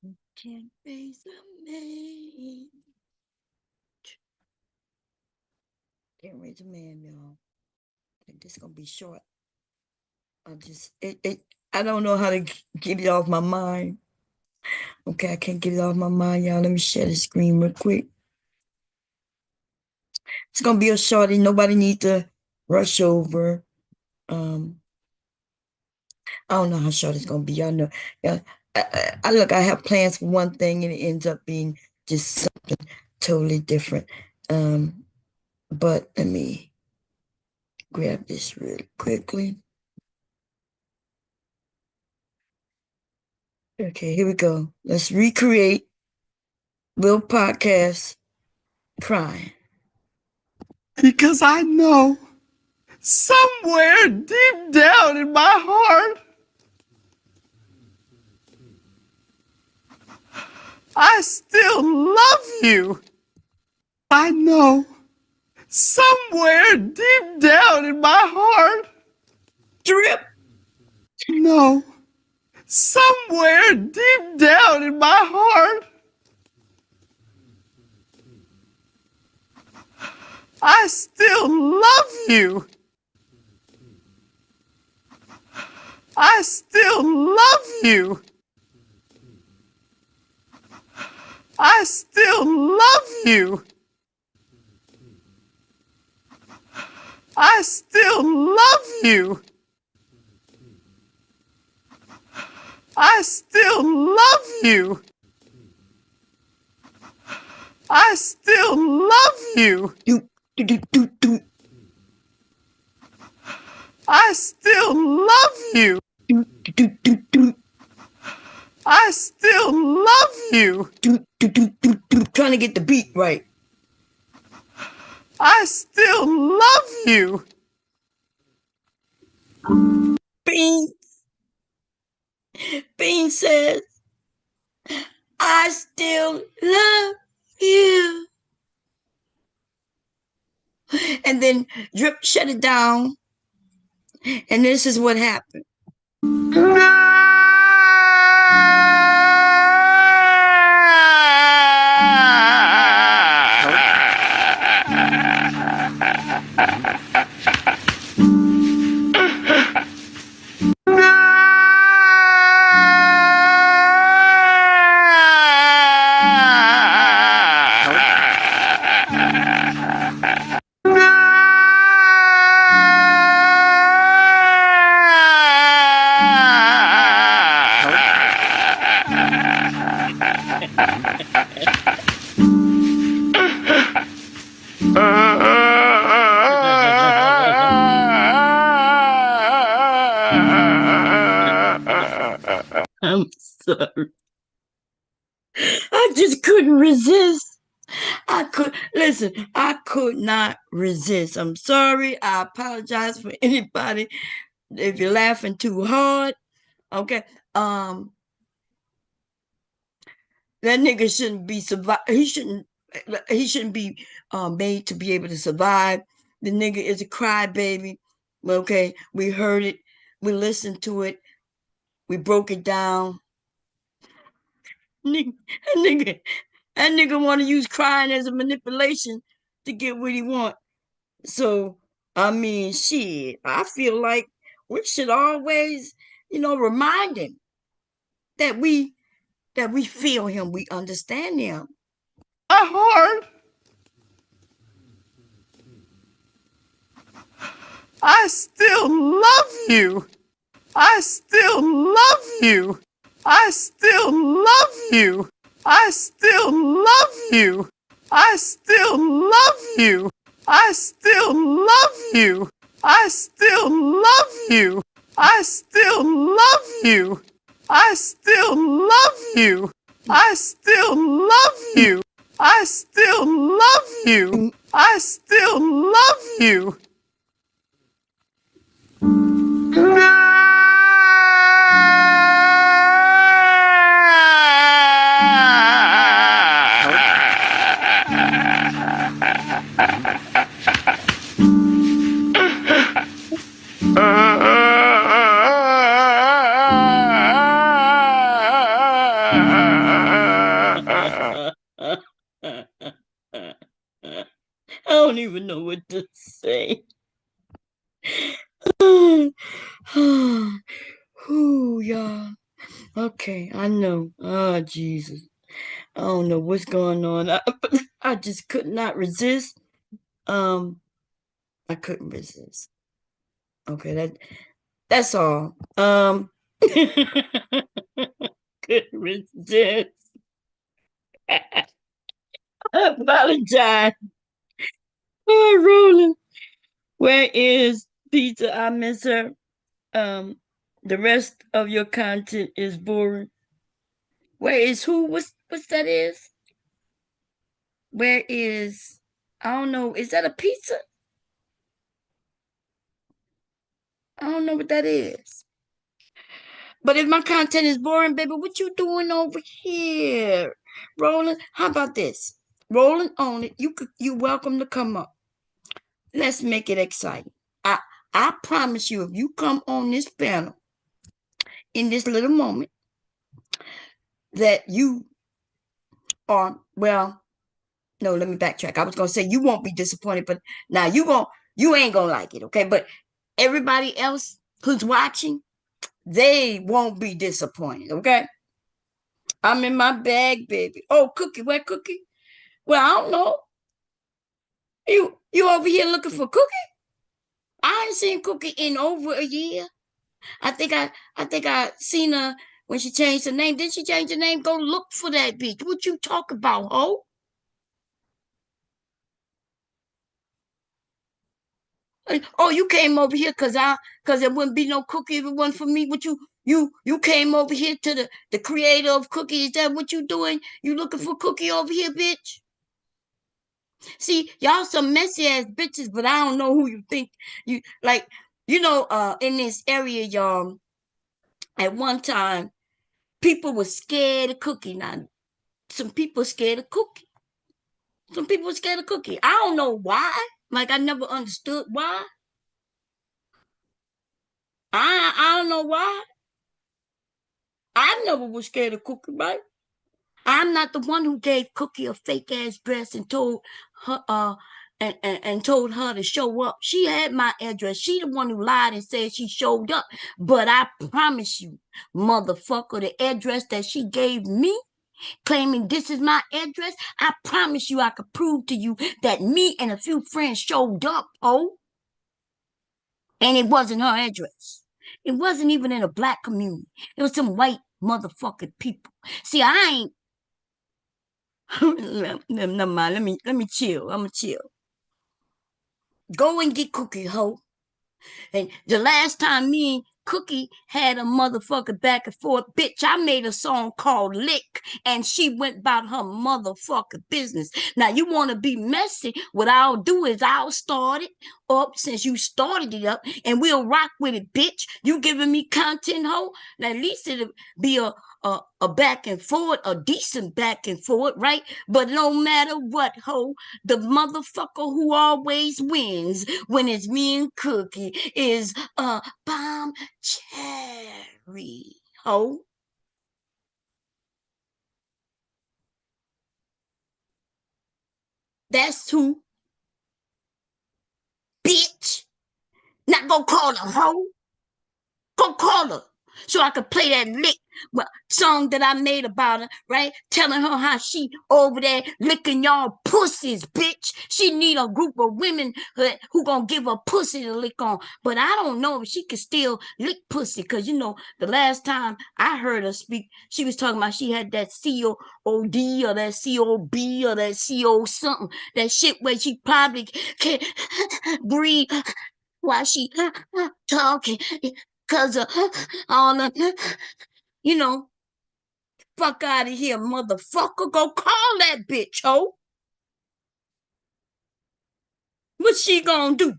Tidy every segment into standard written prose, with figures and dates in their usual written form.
Can't face me. Can't raise a man, y'all. Think this gonna be short. I just I don't know how to get it off my mind. Okay, I can't get it off my mind, y'all. Let me share the screen real quick. It's gonna be a shorty. Nobody need to rush over. Um, I don't know how short it's gonna be. Y'all know. Yeah, I look. I have plans for one thing, and it ends up being just something totally different. Um, but let me grab this really quickly. Okay, here we go. Let's recreate Will Podcast crying. Because I know somewhere deep down in my heart, I still love you. I know somewhere deep down in my heart, Drip. no, somewhere deep down in my heart, I still love you. I still love you. I still love you. I still love you. I still love you. I still love you. Do, do, do, do, do, I still love you. do, do, do, do, I still love you. do, do, do, do, do. Trying to get the beat right. I still love you. Bean. Bean says, I still love you. And then Drip shut it down. And this is what happened. I'm sorry. I just couldn't resist. I could not resist. I'm sorry. I apologize for anybody if you're laughing too hard. Okay. That nigga shouldn't be survive. He shouldn't be made to be able to survive. The nigga is a crybaby. Okay, we heard it, we listened to it, we broke it down. Nigga, that nigga, that nigga want to use crying as a manipulation to get what he want. So I mean, shit. I feel like we should always, remind him that we feel him, we understand him. My heart, I still love you. I still love you. I still love you. I still love you. I still love you. I still love you. I still love you. I still love you. I still love you. I still love you. I still love you. I still love you. Whew, y'all. Okay, I know. Oh, Jesus. I don't know what's going on. I just could not resist. Um, I couldn't resist. Okay, that's all. Couldn't resist. I apologize. Oh, Roland, where is Peter? I miss her. Um, the rest of your content is boring. Where is who? What's that is? Where is I don't know. Is that a pizza? I don't know what that is. But if my content is boring, baby, what you doing over here? Roland, how about this? Roland on it. You welcome to come up. Let's make it exciting. I I promise you, if you come on this panel in this little moment, that you are well. No, let me backtrack. I was gonna say you won't be disappointed, but now you ain't gonna like it, okay? But everybody else who's watching, they won't be disappointed, okay? I'm in my bag, baby. Oh, Cookie, where Cookie? Well, I don't know. You over here looking for Cookie? I ain't seen Cookie in over a year. I think I seen her when she changed her name. Didn't she change her name? Go look for that bitch. What you talk about, ho? Oh, you came over here cause there wouldn't be no Cookie if it wasn't for me. What you came over here to the creator of Cookie. Is that what you doing? You looking for Cookie over here, bitch? See, y'all some messy ass bitches, but I don't know who you think you like. In this area, y'all, at one time, people were scared of Cookie. Now, some people scared of Cookie. Some people were scared of Cookie. I don't know why. Like I never understood why. I don't know why. I never was scared of Cookie, right? I'm not the one who gave Cookie a fake ass dress and told her and told her to show up. She had my address. She the one who lied and said she showed up. But I promise you, motherfucker, the address that she gave me, claiming this is my address, I promise you I could prove to you that me and a few friends showed up, oh, and it wasn't her address. It wasn't even in a black community. It was some white motherfucking people. See, I ain't never mind. Let me chill. I'ma chill. Go and get Cookie, hoe. And the last time me and Cookie had a motherfucker back and forth, bitch, I made a song called Lick, and she went about her motherfucking business. Now you want to be messy? What I'll do is I'll start it up since you started it up, and we'll rock with it, bitch. You giving me content, hoe? Now at least it'll be a back and forth, a decent back and forth, right? But no matter what, ho, the motherfucker who always wins when it's me and Cookie is Bomb Cherry, ho. That's who, bitch. Not gonna call her ho. Go call her so I could play that lick song that I made about her, right? Telling her how she over there licking y'all pussies, bitch. She need a group of women who gonna give her pussy to lick on. But I don't know if she can still lick pussy, because the last time I heard her speak, she was talking about she had that COD or that COB or that CO something. That shit where she probably can't breathe while she talking because of all the, you know, fuck out of here, motherfucker. Go call that bitch, ho. What she gonna do?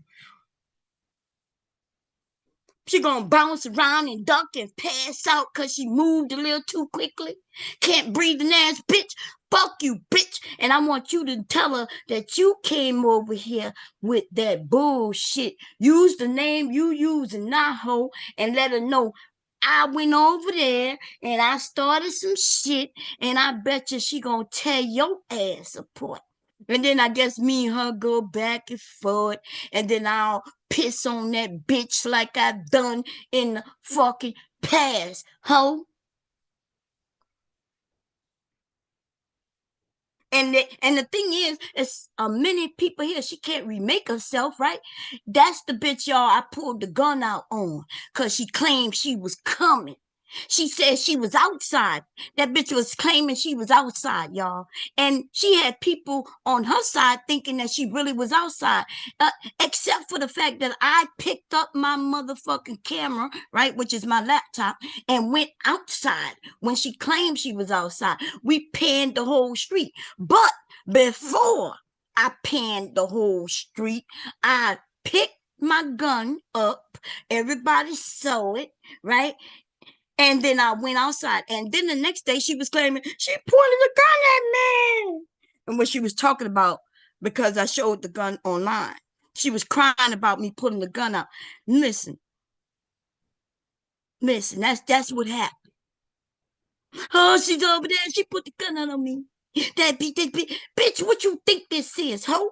She gonna bounce around and duck and pass out because she moved a little too quickly? Can't breathe an ass bitch. Fuck you, bitch. And I want you to tell her that you came over here with that bullshit. Use the name you using, not hoe, and let her know I went over there and I started some shit, and I bet you she gonna tear your ass apart. And then I guess me and her go back and forth, and then I'll piss on that bitch like I've done in the fucking past, ho. And the thing is, it's many people here. She can't remake herself, right? That's the bitch, y'all. I pulled the gun out on because she claimed she was coming. She said she was outside. That bitch was claiming she was outside, y'all. And she had people on her side thinking that she really was outside. Uh, Except for the fact that I picked up my motherfucking camera, right, which is my laptop, and went outside when she claimed she was outside. We panned the whole street. But before I panned the whole street, I picked my gun up. Everybody saw it, right? And then I went outside. And then the next day she was claiming she pointed a gun at me. And what she was talking about, because I showed the gun online, she was crying about me pulling the gun out. Listen, listen, that's what happened. Oh, she's over there. She put the gun out on me. Bitch, what you think this is, ho?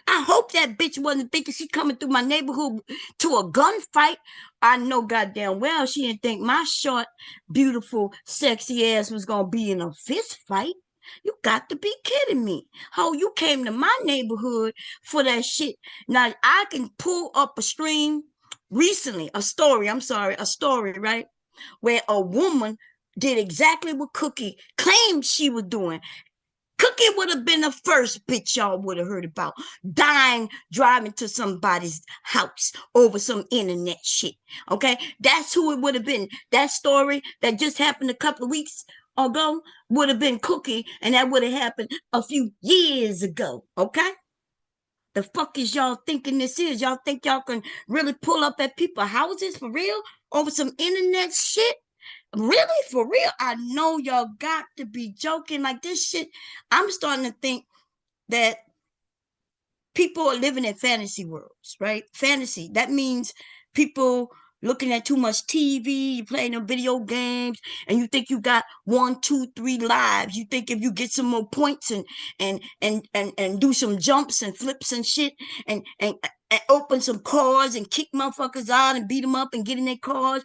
I hope that bitch wasn't thinking she coming through my neighborhood to a gunfight. I know goddamn well she didn't think my short, beautiful, sexy ass was gonna be in a fist fight. You got to be kidding me. Ho, you came to my neighborhood for that shit. Now I can pull up a stream recently, a story, right? Where a woman did exactly what Cookie claimed she was doing. Cookie would have been the first bitch y'all would have heard about. Dying, driving to somebody's house over some internet shit. Okay? That's who it would have been. That story that just happened a couple of weeks ago would have been Cookie, and that would have happened a few years ago. Okay? The fuck is y'all thinking this is? Y'all think y'all can really pull up at people's houses for real over some internet shit? Really? For real? I know y'all got to be joking. Like this shit, I'm starting to think that people are living in fantasy worlds, right? Fantasy. That means people looking at too much TV, you playing them video games, and you think you got 1, 2, 3 lives. You think if you get some more points and do some jumps and flips and shit and open some cars and kick motherfuckers out and beat them up and get in their cars,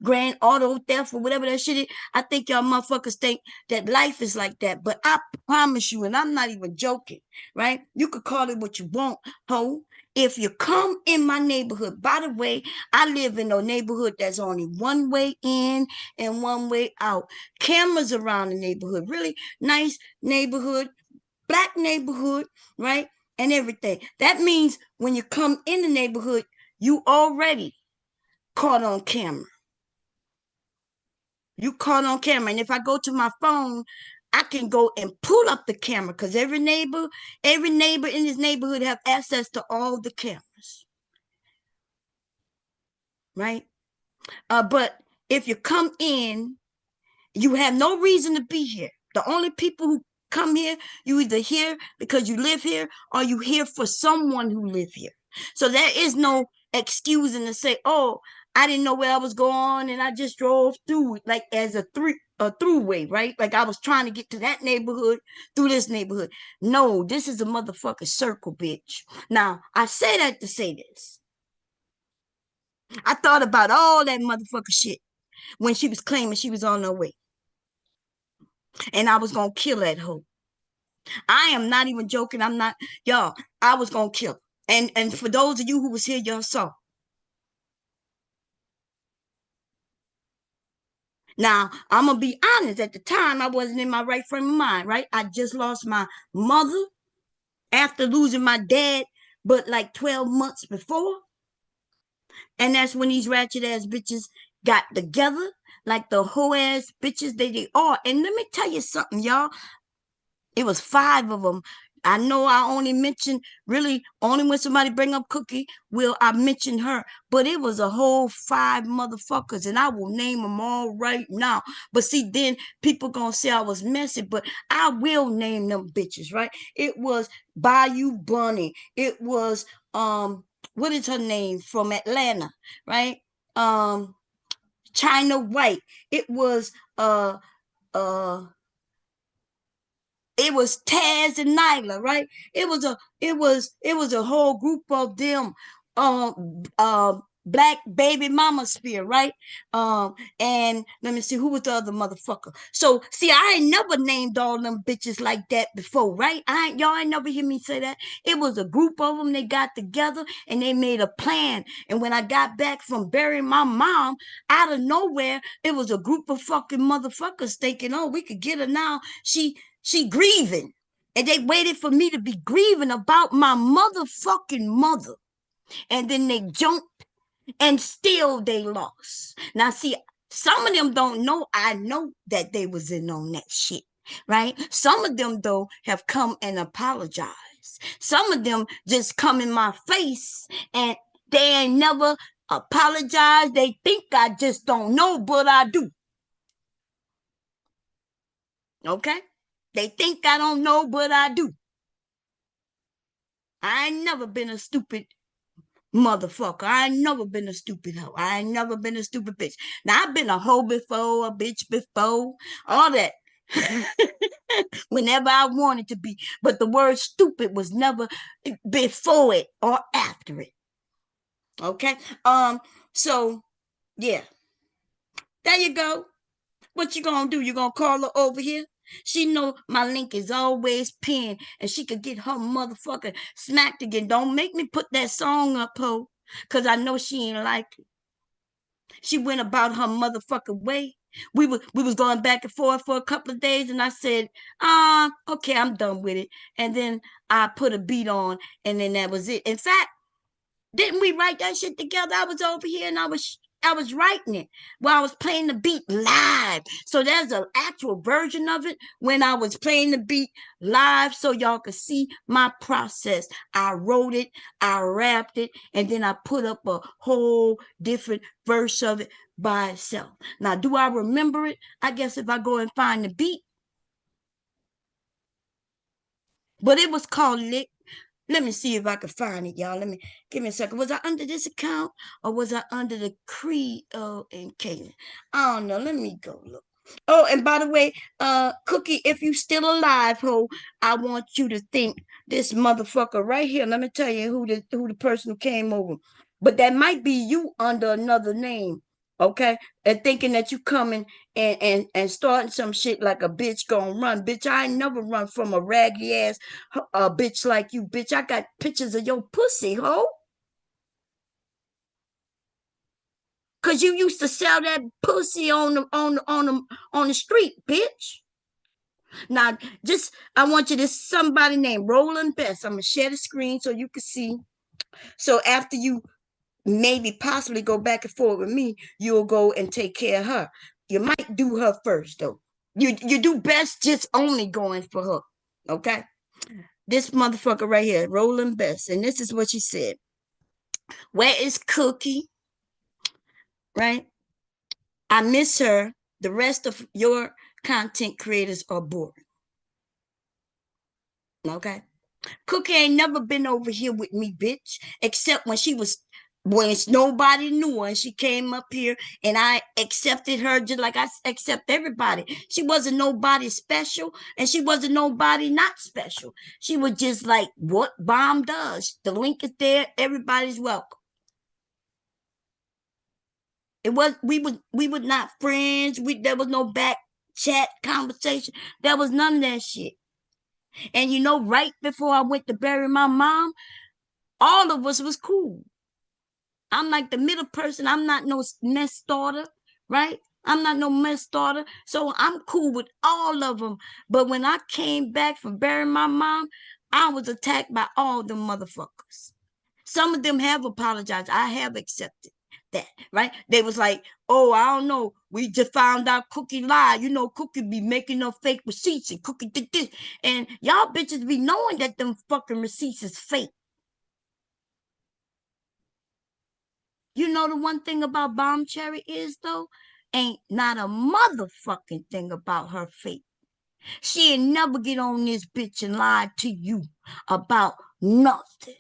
grand auto theft or whatever that shit is. I think y'all motherfuckers think that life is like that. But I promise you, and I'm not even joking, right? You could call it what you want, ho. If you come in my neighborhood, by the way, I live in a neighborhood that's only one way in and one way out. Cameras around the neighborhood, really nice neighborhood, black neighborhood, right? And everything. That means when you come in the neighborhood, you already caught on camera. You caught on camera. And if I go to my phone, I can go and pull up the camera because every neighbor in this neighborhood have access to all the cameras, right? But if you come in, you have no reason to be here. The only people who come here, you either here because you live here or you here for someone who live here. So there is no excusing to say, oh, I didn't know where I was going and I just drove through like as a throughway, right? Like I was trying to get to that neighborhood through this neighborhood. No, this is a motherfucking circle, bitch. Now, I say that to say this. I thought about all that motherfucker shit when she was claiming she was on her way and I was gonna kill that hoe. I am not even joking. I'm not, y'all. I was gonna kill her. And for those of you who was here, y'all saw. Now I'm gonna be honest. At the time, I wasn't in my right frame of mind. Right, I just lost my mother after losing my dad, but like 12 months before, and that's when these ratchet ass bitches got together, like the hoe ass bitches they are. And let me tell you something, y'all. It was 5 of them. I know I only mentioned really only when somebody bring up Cookie will I mention her, but it was a whole 5 motherfuckers, and I will name them all right now. But see, then people gonna say I was messy, but I will name them bitches, right? It was Bayou Bunny. It was what is her name from Atlanta, right? Um, China White. It was uh It was Taz and Nyla, right? It was a whole group of them, black baby mama spear, right? And let me see who was the other motherfucker. So see, I ain't never named all them bitches like that before, right? Y'all ain't never hear me say that. It was a group of them. They got together and they made a plan. And when I got back from burying my mom, out of nowhere, it was a group of fucking motherfuckers thinking, oh, we could get her now. She grieving. And they waited for me to be grieving about my motherfucking mother. And then they jumped and still they lost. Now see, some of them don't know I know that they was in on that shit. Right? Some of them though have come and apologized. Some of them just come in my face and they ain't never apologized. They think I just don't know, but I do. Okay? They think I don't know, but I do. I ain't never been a stupid motherfucker. I ain't never been a stupid hoe. I ain't never been a stupid bitch. Now I've been a hoe before, a bitch before, all that. Whenever I wanted to be. But the word stupid was never before it or after it. Okay? So yeah. There you go. What you gonna do? You gonna call her over here? She know my link is always pinned, and she could get her motherfucker smacked again. Don't make me put that song up, ho, cause I know she ain't like it. She went about her motherfucking way. We was going back and forth for a couple of days, and I said, okay, I'm done with it. And then I put a beat on, and then that was it. In fact, didn't we write that shit together? I was over here and I was writing it while I was playing the beat live. So there's an actual version of it when I was playing the beat live so y'all could see my process. I wrote it, I rapped it, and then I put up a whole different verse of it by itself. Now, do I remember it? I guess if I go and find the beat, but it was called Lick. Let me see if I can find it, y'all. Let me give me a second. Was I under this account or was I under the Creole and Kaylin? I don't know. Let me go look. Oh, and by the way, Cookie, if you still alive, ho, I want you to think this motherfucker right here. Let me tell you who the person who came over. But that might be you under another name, okay? And thinking that you coming and starting some shit like a bitch gonna run. Bitch, I ain't never run from a raggedy ass a bitch like you, bitch. I got pictures of your pussy, ho. Cause you used to sell that pussy on the street, bitch. Now, just I want you to somebody named Roland Best. I'm gonna share the screen so you can see. So after you maybe possibly go back and forth with me, you'll go and take care of her. You might do her first though. You do best just only going for her. Okay? This motherfucker right here, Roland Best, and this is what she said. Where is Cookie? Right? I miss her. The rest of your content creators are boring. Okay? Cookie ain't never been over here with me, bitch, except when nobody knew her and she came up here and I accepted her just like I accept everybody. She wasn't nobody special and she wasn't nobody not special. She was just like what Bomb does. The link is there. Everybody's welcome. It was we were not friends. There was no back chat conversation. There was none of that shit. And right before I went to bury my mom, all of us was cool. I'm like the middle person. I'm not no mess starter, right? I'm not no mess starter. So I'm cool with all of them. But when I came back from burying my mom, I was attacked by all the motherfuckers. Some of them have apologized. I have accepted that, right? They was like, oh, I don't know. We just found out Cookie lied. Cookie be making no fake receipts and Cookie did this. And y'all bitches be knowing that them fucking receipts is fake. The one thing about Bomb Cherry is, though, ain't not a motherfucking thing about her fate. She ain't never get on this bitch and lie to you about nothing.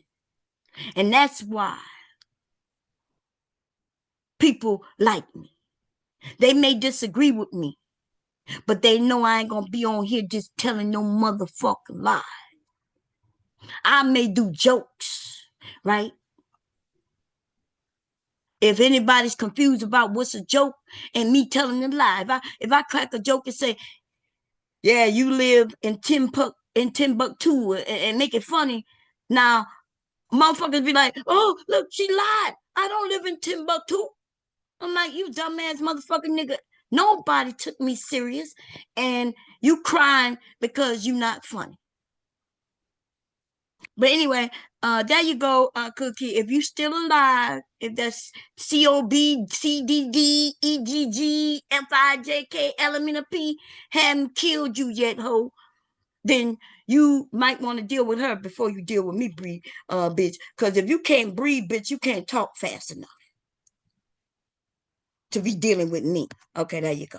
And that's why people like me. They may disagree with me, But they know I ain't gonna be on here just telling no motherfucking lie. I may do jokes, right? If anybody's confused about what's a joke and me telling a lie, if I crack a joke and say, yeah, you live in Timbuktu and make it funny, now motherfuckers be like, oh, look, she lied. I don't live in Timbuktu. I'm like, you dumbass motherfucking nigga. Nobody took me serious, and you crying because you not funny. But anyway, there you go, Cookie. If you still alive, if that's COBCDDEGGFIJK haven't killed you yet, ho, then you might want to deal with her before you deal with me, bitch. Because if you can't breathe, bitch, you can't talk fast enough to be dealing with me. Okay, there you go.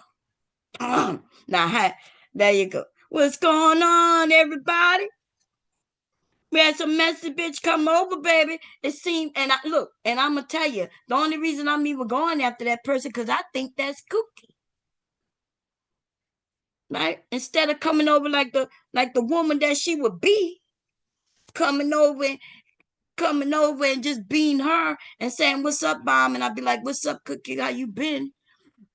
Now, hi, there you go. What's going on, everybody? We had some messy bitch come over, baby. It seemed, and I look, and I'm gonna tell you, the only reason I'm even going after that person because I think that's Cookie, right? Instead of coming over like the woman that she would be, coming over and just being her and saying, "What's up, Bomb?" And I'd be like, "What's up, Cookie? How you been?"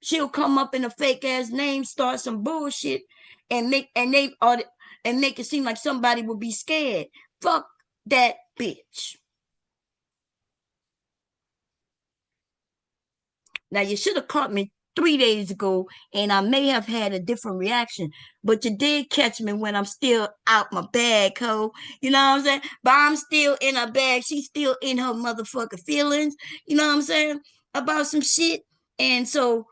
She'll come up in a fake ass name, start some bullshit, and make it seem like somebody would be scared. Fuck that bitch. Now you should have caught me 3 days ago, and I may have had a different reaction, but you did catch me when I'm still out my bag, ho. You know what I'm saying? But I'm still in her bag. She's still in her motherfucking feelings. You know what I'm saying? About some shit. And so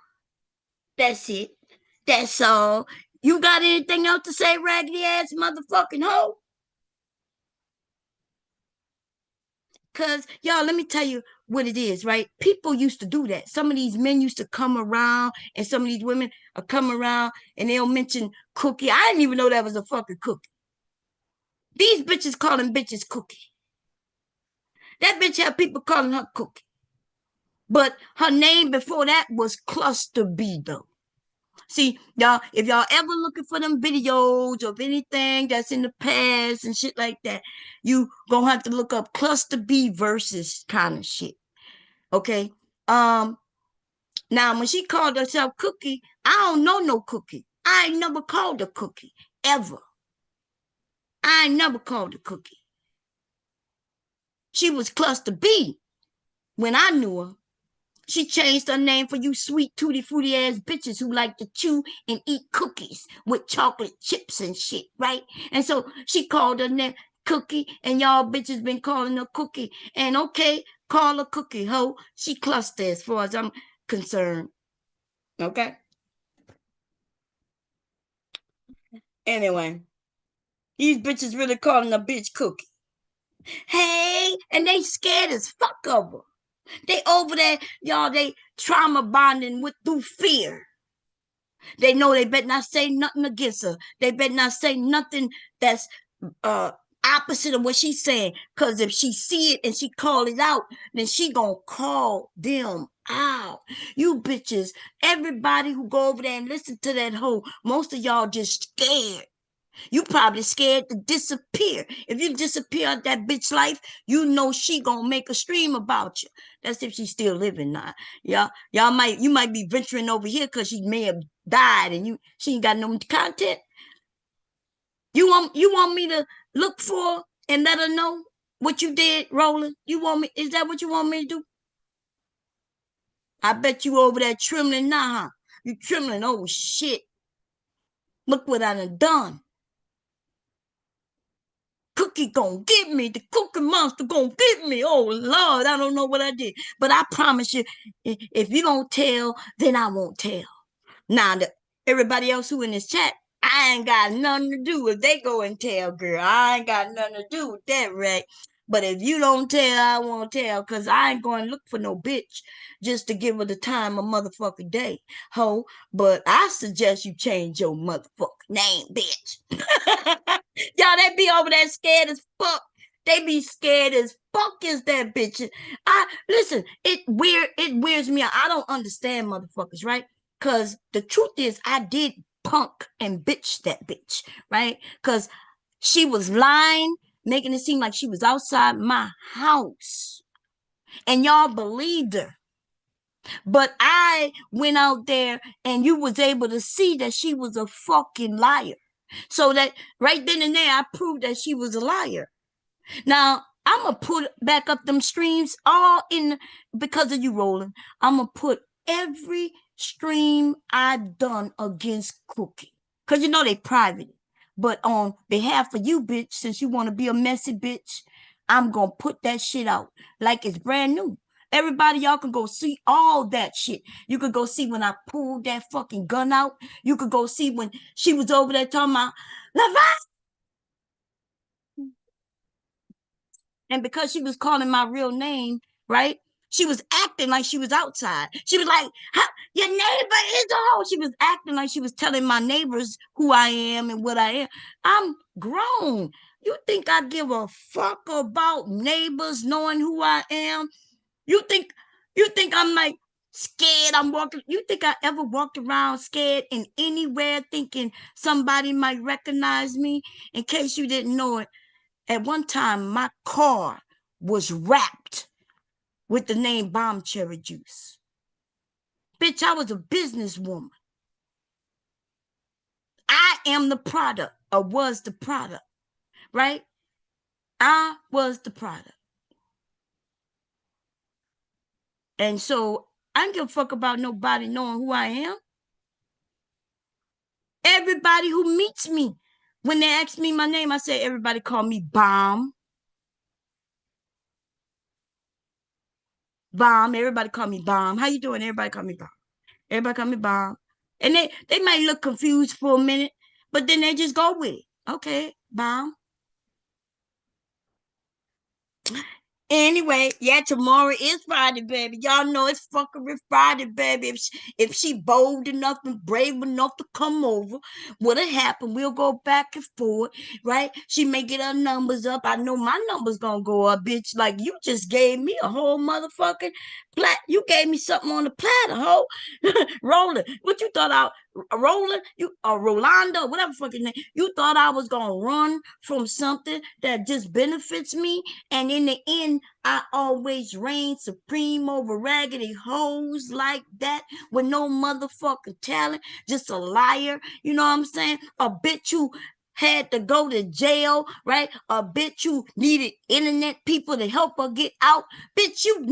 that's it. That's all. You got anything else to say, raggedy ass motherfucking hoe? Cause y'all, let me tell you what it is, right? People used to do that. Some of these men used to come around, and some of these women are come around, and they'll mention Cookie. I didn't even know that was a fucking cookie. These bitches calling bitches Cookie. That bitch had people calling her Cookie, but her name before that was Cluster B though. See, y'all, if y'all ever looking for them videos of anything that's in the past and shit like that, you gonna have to look up Cluster B versus kind of shit. Okay. Um, Now when she called herself Cookie, I don't know no Cookie. I ain't never called her Cookie. Ever. I ain't never called her Cookie. She was Cluster B when I knew her. She changed her name for you sweet tutti fruity ass bitches who like to chew and eat cookies with chocolate chips and shit, right? And so she called her name Cookie, and y'all bitches been calling her Cookie. And okay, call her Cookie, ho. She cluster as far as I'm concerned. Okay. Anyway, these bitches really calling a bitch Cookie. Hey, and they scared as fuck of her. They over there, y'all, they trauma bonding with through fear. They know they better not say nothing against her. They better not say nothing that's uh opposite of what she's saying. Cause if she see it and she call it out, then she gonna call them out. You bitches, everybody who go over there and listen to that hoe, most of y'all just scared. You probably scared to disappear. If you disappear out that bitch life, you know she gonna make a stream about you. That's if she's still living now. You might be venturing over here because she may have died and she ain't got no content. You want me to look for and let her know what you did, Roland? You want me? Is that what you want me to do? I bet you over there trembling now, huh? You trembling? Oh shit! Look what I done. Cookie gonna get me. The cookie monster gonna get me. Oh Lord, I don't know what I did. But I promise you, if you don't tell, then I won't tell. Now, everybody else who in this chat, I ain't got nothing to do with they go and tell, girl. I ain't got nothing to do with that, right? But if you don't tell, I won't tell, because I ain't going to look for no bitch just to give her the time of motherfucking day, ho. But I suggest you change your motherfucking name, bitch. Y'all, they be over there scared as fuck. They be scared as fuck as that bitch. I listen, it wears me out. I don't understand motherfuckers, right? Cause the truth is I did punk and bitch that bitch, right? Because she was lying, making it seem like she was outside my house. And y'all believed her. But I went out there and you was able to see that she was a fucking liar. So that right then and there, I proved that she was a liar. Now, I'm going to put back up them streams all in because of you, Roland. I'm going to put every stream I done against Cookie. Because you know they private. But on behalf of you, bitch, since you want to be a messy bitch, I'm going to put that shit out like it's brand new. Everybody, y'all can go see all that shit. You could go see when I pulled that fucking gun out. You could go see when she was over there talking about, Levi. And because she was calling my real name, right? She was acting like she was outside. She was like, your neighbor is a hoe. She was acting like she was telling my neighbors who I am and what I am. I'm grown. You think I give a fuck about neighbors knowing who I am? You think you think I'm like scared I'm walking? You think I ever walked around scared in anywhere thinking somebody might recognize me? In case you didn't know it, at one time, my car was wrapped with the name Bomb Cherry Juice. Bitch, I was a businesswoman. I am the product, or was the product, right? I was the product. And so I don't give a fuck about nobody knowing who I am. Everybody who meets me, when they ask me my name, I say everybody call me Bomb. Bomb. Everybody call me Bomb. How you doing? Everybody call me Bomb. Everybody call me Bomb. And they might look confused for a minute, but then they just go with it. Okay, Bomb. Anyway, yeah, tomorrow is Friday, baby. Y'all know it's fucking Friday, baby. If she bold enough and brave enough to come over, what'll happen? We'll go back and forth, right? She may get her numbers up. I know my numbers gonna go up, bitch. Like you just gave me a whole motherfucking plat. You gave me something on the platter, ho. Rolling. What you thought I rolling? You Rolando, whatever fucking name. You thought I was gonna run from something that just benefits me? And in the end, I always reign supreme over raggedy hoes like that with no motherfucking talent, just a liar. You know what I'm saying? A bitch who had to go to jail, right? A bitch who needed internet people to help her get out. Bitch, you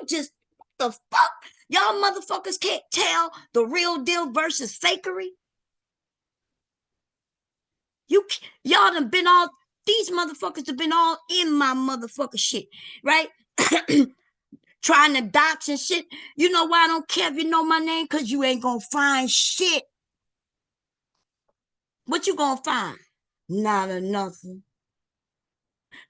just, what the fuck? Y'all motherfuckers can't tell the real deal versus fakery. You y'all done been all these motherfuckers have been all in my motherfucker shit, right? Trying to dox and shit. You know why I don't care if you know my name? Because you ain't gonna find shit. What you gonna find? Not a nothing.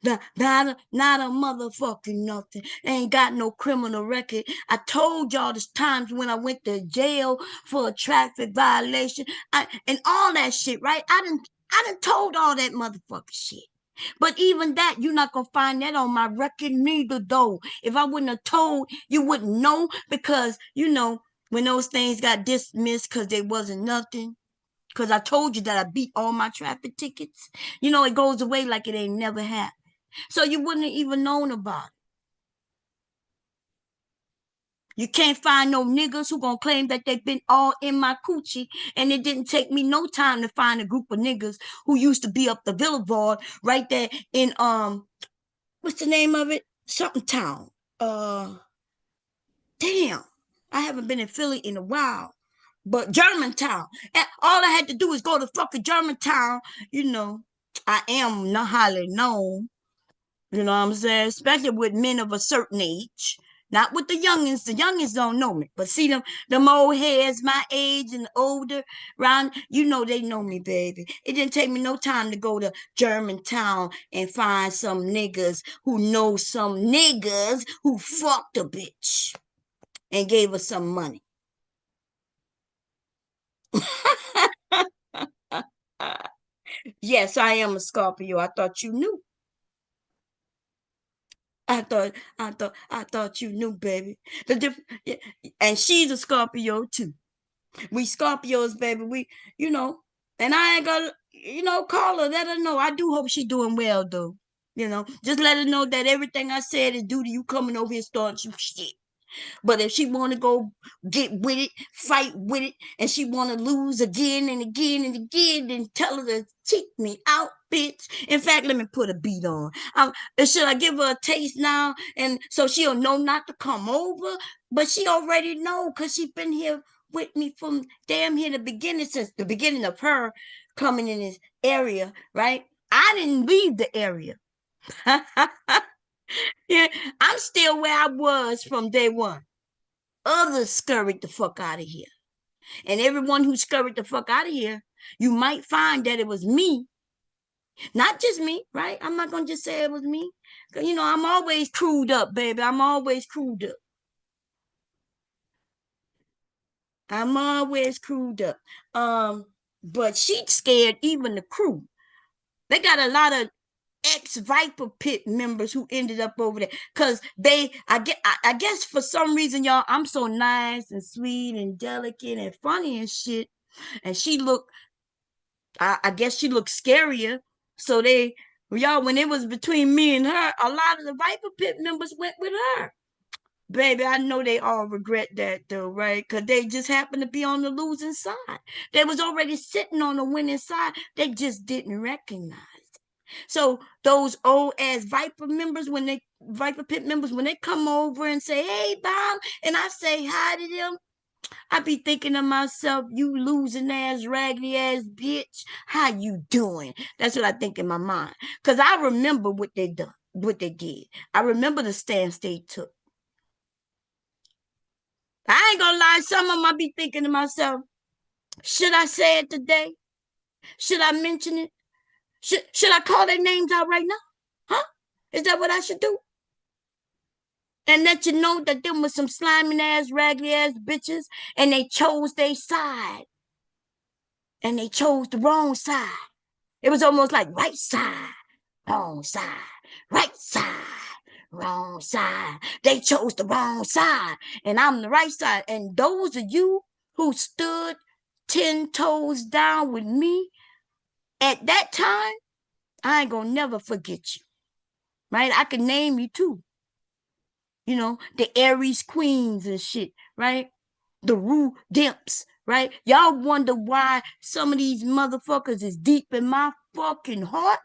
Not a motherfucking nothing. Ain't got no criminal record. I told y'all there's times when I went to jail for a traffic violation and all that shit, right? I done told all that motherfucking shit. But even that, you're not gonna find that on my record neither, though. If I wouldn't have told, you wouldn't know because when those things got dismissed because they wasn't nothing. Because I told you that I beat all my traffic tickets. It goes away like it ain't never happened. So you wouldn't have even known about it. You can't find no niggas who gonna claim that they've been all in my coochie, and it didn't take me no time to find a group of niggas who used to be up the Boulevard right there in what's the name of it? Something town. Damn, I haven't been in Philly in a while. But Germantown. And all I had to do is go to fucking Germantown. You know, I am not highly known. You know what I'm saying? Especially with men of a certain age. Not with the youngins. The youngins don't know me. But see them old heads my age and older round, they know me, baby. It didn't take me no time to go to Germantown and find some niggas who know some niggas who fucked a bitch and gave her some money. Yes, I am a Scorpio. I thought you knew. I thought you knew, baby. The diff- yeah, and she's a Scorpio too. We Scorpios, baby. You know, and I ain't gonna, call her, let her know. I do hope she doing well, though. Just let her know that everything I said is due to you coming over here starting some shit. But if she want to go get with it, fight with it, and she want to lose again and again and again, then tell her to cheat me out, bitch. In fact, let me put a beat on. Should I give her a taste now, and so she'll know not to come over? But she already know because she been here with me from damn here the beginning, since the beginning of her coming in this area, right? I didn't leave the area. Yeah, I'm still where I was from day one. Others scurried the fuck out of here. And everyone who scurried the fuck out of here, you might find that it was me, not just me, right? I'm not gonna just say it was me. I'm always crewed up, baby. I'm always crewed up. I'm always crewed up. But she scared even the crew. They got a lot of ex-Viper Pit members who ended up over there because I guess for some reason, y'all, I'm so nice and sweet and delicate and funny and shit, and she looked, I guess she looked scarier. So y'all, when it was between me and her, a lot of the Viper Pit members went with her. Baby, I know they all regret that though, right? Because they just happened to be on the losing side. They was already sitting on the winning side. They just didn't recognize. So those old ass Viper Pit members, when they come over and say, "Hey, Bob," and I say hi to them, I be thinking to myself, "You losing ass, raggedy ass bitch, how you doing?" That's what I think in my mind, cause I remember what they done, what they did. I remember the stance they took. I ain't gonna lie, some of them I be thinking to myself, should I say it today? Should I mention it? Should I call their names out right now? Huh? Is that what I should do? And let you know that them was some sliming ass, raggedy ass bitches, and they chose their side. And they chose the wrong side. It was almost like right side, wrong side, right side, wrong side. They chose the wrong side, and I'm the right side. And those of you who stood 10 toes down with me at that time, I ain't gonna never forget you. Right? I can name you too. The Aries Queens and shit, right? The Rue Dimps, right? Y'all wonder why some of these motherfuckers is deep in my fucking heart?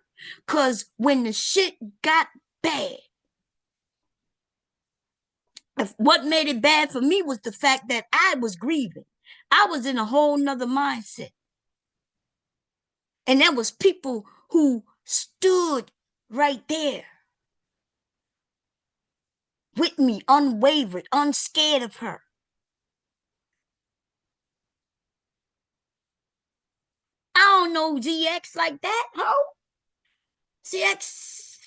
Cause when the shit got bad, what made it bad for me was the fact that I was grieving. I was in a whole nother mindset. And there was people who stood right there with me, unwavered, unscared of her. I don't know ZX like that, ho. ZX,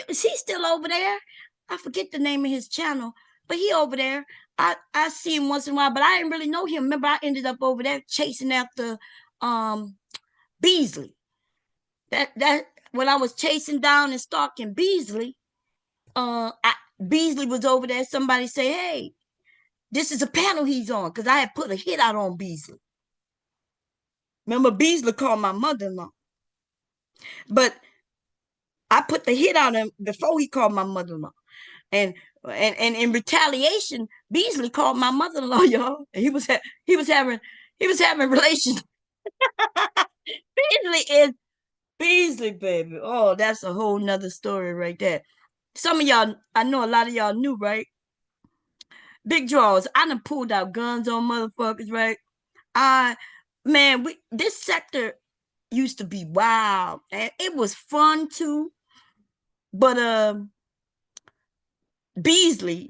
he's still over there. I forget the name of his channel, but he over there. I see him once in a while, but I didn't really know him. Remember, I ended up over there chasing after um Beasley. That when I was chasing down and stalking Beasley, Beasley was over there. Somebody say, "Hey, this is a panel he's on," because I had put a hit out on Beasley. Remember, Beasley called my mother-in-law, but I put the hit out on him before he called my mother-in-law. And and in retaliation, Beasley called my mother-in-law, y'all. And he was having relations. Beasley is Beasley, baby. Oh, that's a whole nother story right there. Some of y'all, I know a lot of y'all knew, right? Big draws. I done pulled out guns on motherfuckers, right? I Man, this sector used to be wild, and it was fun too. But Beasley,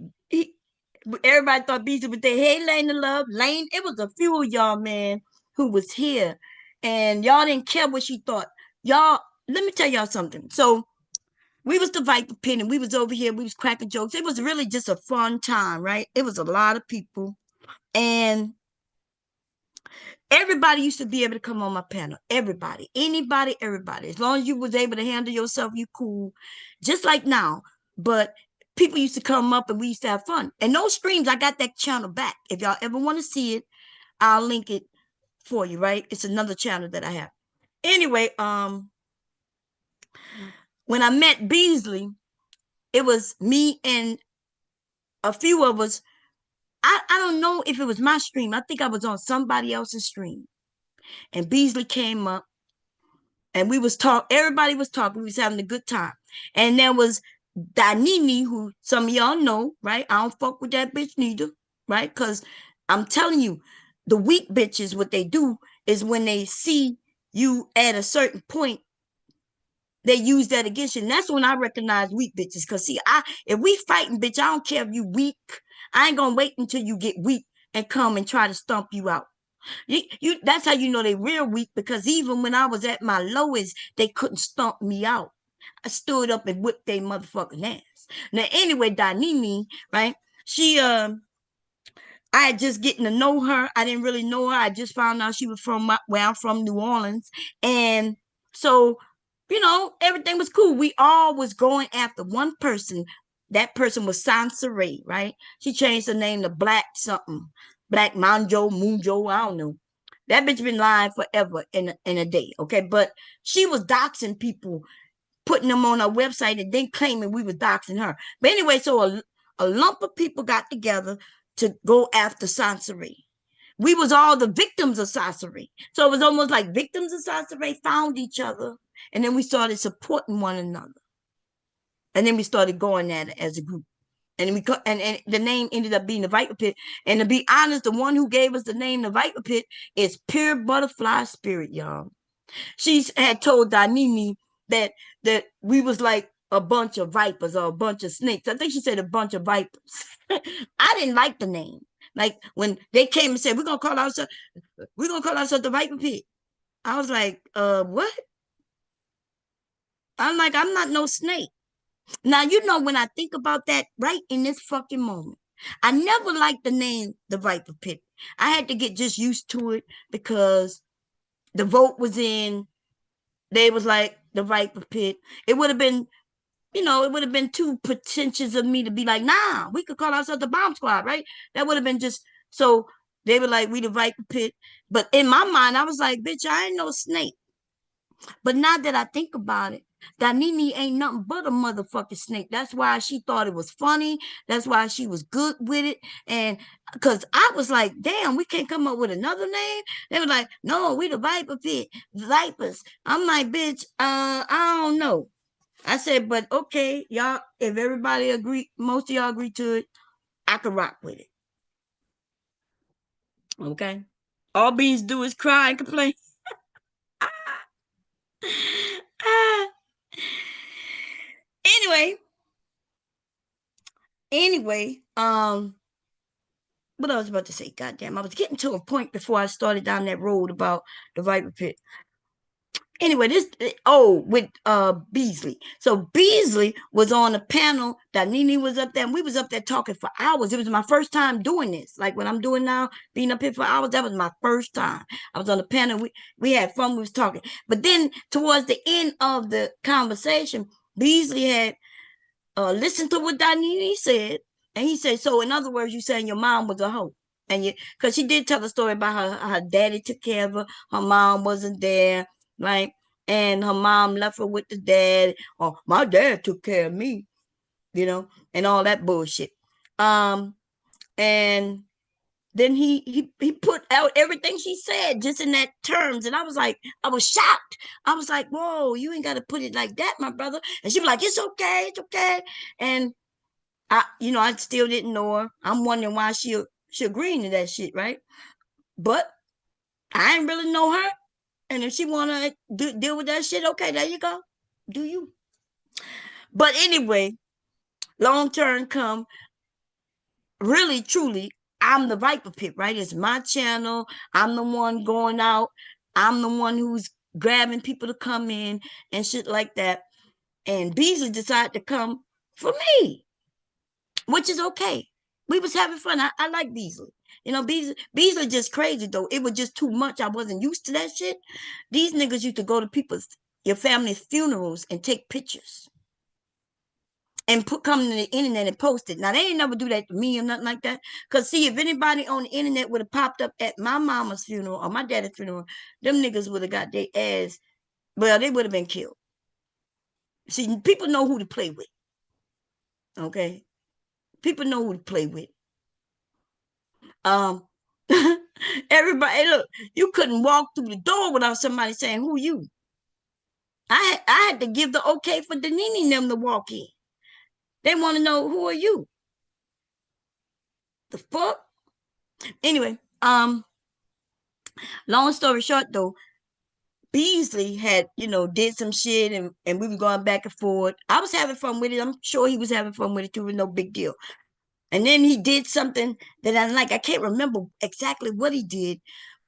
everybody thought Beasley was there. Hey, Lane of Love, Lane. It was a few of y'all, man, who was here, and y'all didn't care what she thought. Y'all, let me tell y'all something. So we was the Viper Pin, and we was over here. We was cracking jokes. It was really just a fun time, right? It was a lot of people, and everybody used to be able to come on my panel. Everybody, anybody, everybody. As long as you was able to handle yourself, you cool. Just like now. But people used to come up and we used to have fun. And those streams, I got that channel back. If y'all ever want to see it, I'll link it for you, right? It's another channel that I have. Anyway, when I met Beasley, it was me and a few of us. I don't know if it was my stream. I think I was on somebody else's stream. And Beasley came up and we was everybody was talking, we was having a good time. And there was Danini, who some of y'all know, right? I don't fuck with that bitch neither, right? Because I'm telling you, the weak bitches, what they do is when they see you at a certain point, they use that against you. And that's when I recognize weak bitches. Cause see, if we fighting, bitch, I don't care if you weak. I ain't gonna wait until you get weak and come and try to stomp you out. That's how you know they real weak, because even when I was at my lowest, they couldn't stomp me out. I stood up and whipped their motherfucking ass. Now, anyway, Danini, right? She I had just getting to know her. I didn't really know her. I just found out she was from where I'm from, New Orleans. And so, everything was cool. We all was going after one person. That person was Sansaray, right? She changed her name to Black something. Black Manjo, Munjo, I don't know. That bitch been lying forever in a day, okay? But she was doxing people, putting them on our website and then claiming we were doxing her. But anyway, so a lump of people got together to go after Sansaray. We was all the victims of Sansaray. So it was almost like victims of Sansaray found each other, and then we started supporting one another. And then we started going at it as a group. And the name ended up being the Viper Pit. And to be honest, the one who gave us the name the Viper Pit is Pure Butterfly Spirit, y'all. She had told Danini that we was like a bunch of vipers or a bunch of snakes. I think she said a bunch of vipers. I didn't like the name. Like when they came and said, we're gonna call ourselves the Viper Pit. I was like, what? I'm like, I'm not no snake. Now when I think about that right in this fucking moment, I never liked the name the Viper Pit. I had to get just used to it because the vote was in. They was like the Viper Pit. It would have been, it would have been too pretentious of me to be like, nah, we could call ourselves the Bomb Squad, right? That would have been just so. They were like, we the Viper Pit. But in my mind, I was like, bitch, I ain't no snake. But now that I think about it, Danini ain't nothing but a motherfucking snake. That's why she thought it was funny. That's why she was good with it. And because I was like, damn, we can't come up with another name. They were like, no, we the Viper Pit, Vipers. I'm like, bitch, I don't know. I said, but okay, y'all, if everybody agree, most of y'all agree to it, I can rock with it. Okay. All Beans do is cry and complain. anyway, anyway, what I was about to say, goddamn, I was getting to a point before I started down that road about the Viper Pit. Anyway, with Beasley. So Beasley was on a panel that Nene was up there, and we was up there talking for hours. It was my first time doing this. Like what I'm doing now, being up here for hours, that was my first time. I was on the panel, we had fun, we was talking. But then towards the end of the conversation, Beasley had listened to what Danini said, and he said, so in other words, you saying your mom was a hoe. And you, because she did tell a story about her daddy took care of her mom wasn't there, right? And her mom left her with the dad, or my dad took care of me, and all that bullshit. Um, and then he put out everything she said just in that terms, and I was shocked. I was like, whoa, you ain't got to put it like that, my brother. And she was like, it's okay. And I still didn't know her. I'm wondering why she agreeing to that shit, right? But I ain't really know her. And if she wanna deal with that shit, okay, there you go. Do you? But anyway, long term come, really truly, I'm the Viper Pit, right? It's my channel. I'm the one going out. I'm the one who's grabbing people to come in and shit like that. And Beasley decided to come for me, which is okay. We was having fun. I like Beasley. Beasley just crazy though. It was just too much. I wasn't used to that shit. These niggas used to go to your family's funerals and take pictures. and put come to the internet and post it. Now they ain't never do that to me or nothing like that. Cause see, if anybody on the internet would have popped up at my mama's funeral or my daddy's funeral, them niggas would have got their ass. Well, they would have been killed. See, people know who to play with. Okay, people know who to play with. Um, everybody, hey, look, you couldn't walk through the door without somebody saying, "Who you?" I had to give the okay for Danini and them to walk in. They want to know who are you. The fuck. Anyway, long story short though, Beasley had, did some shit and we were going back and forth. I was having fun with it. I'm sure he was having fun with it too, with no big deal. And then he did something that I like. I can't remember exactly what he did,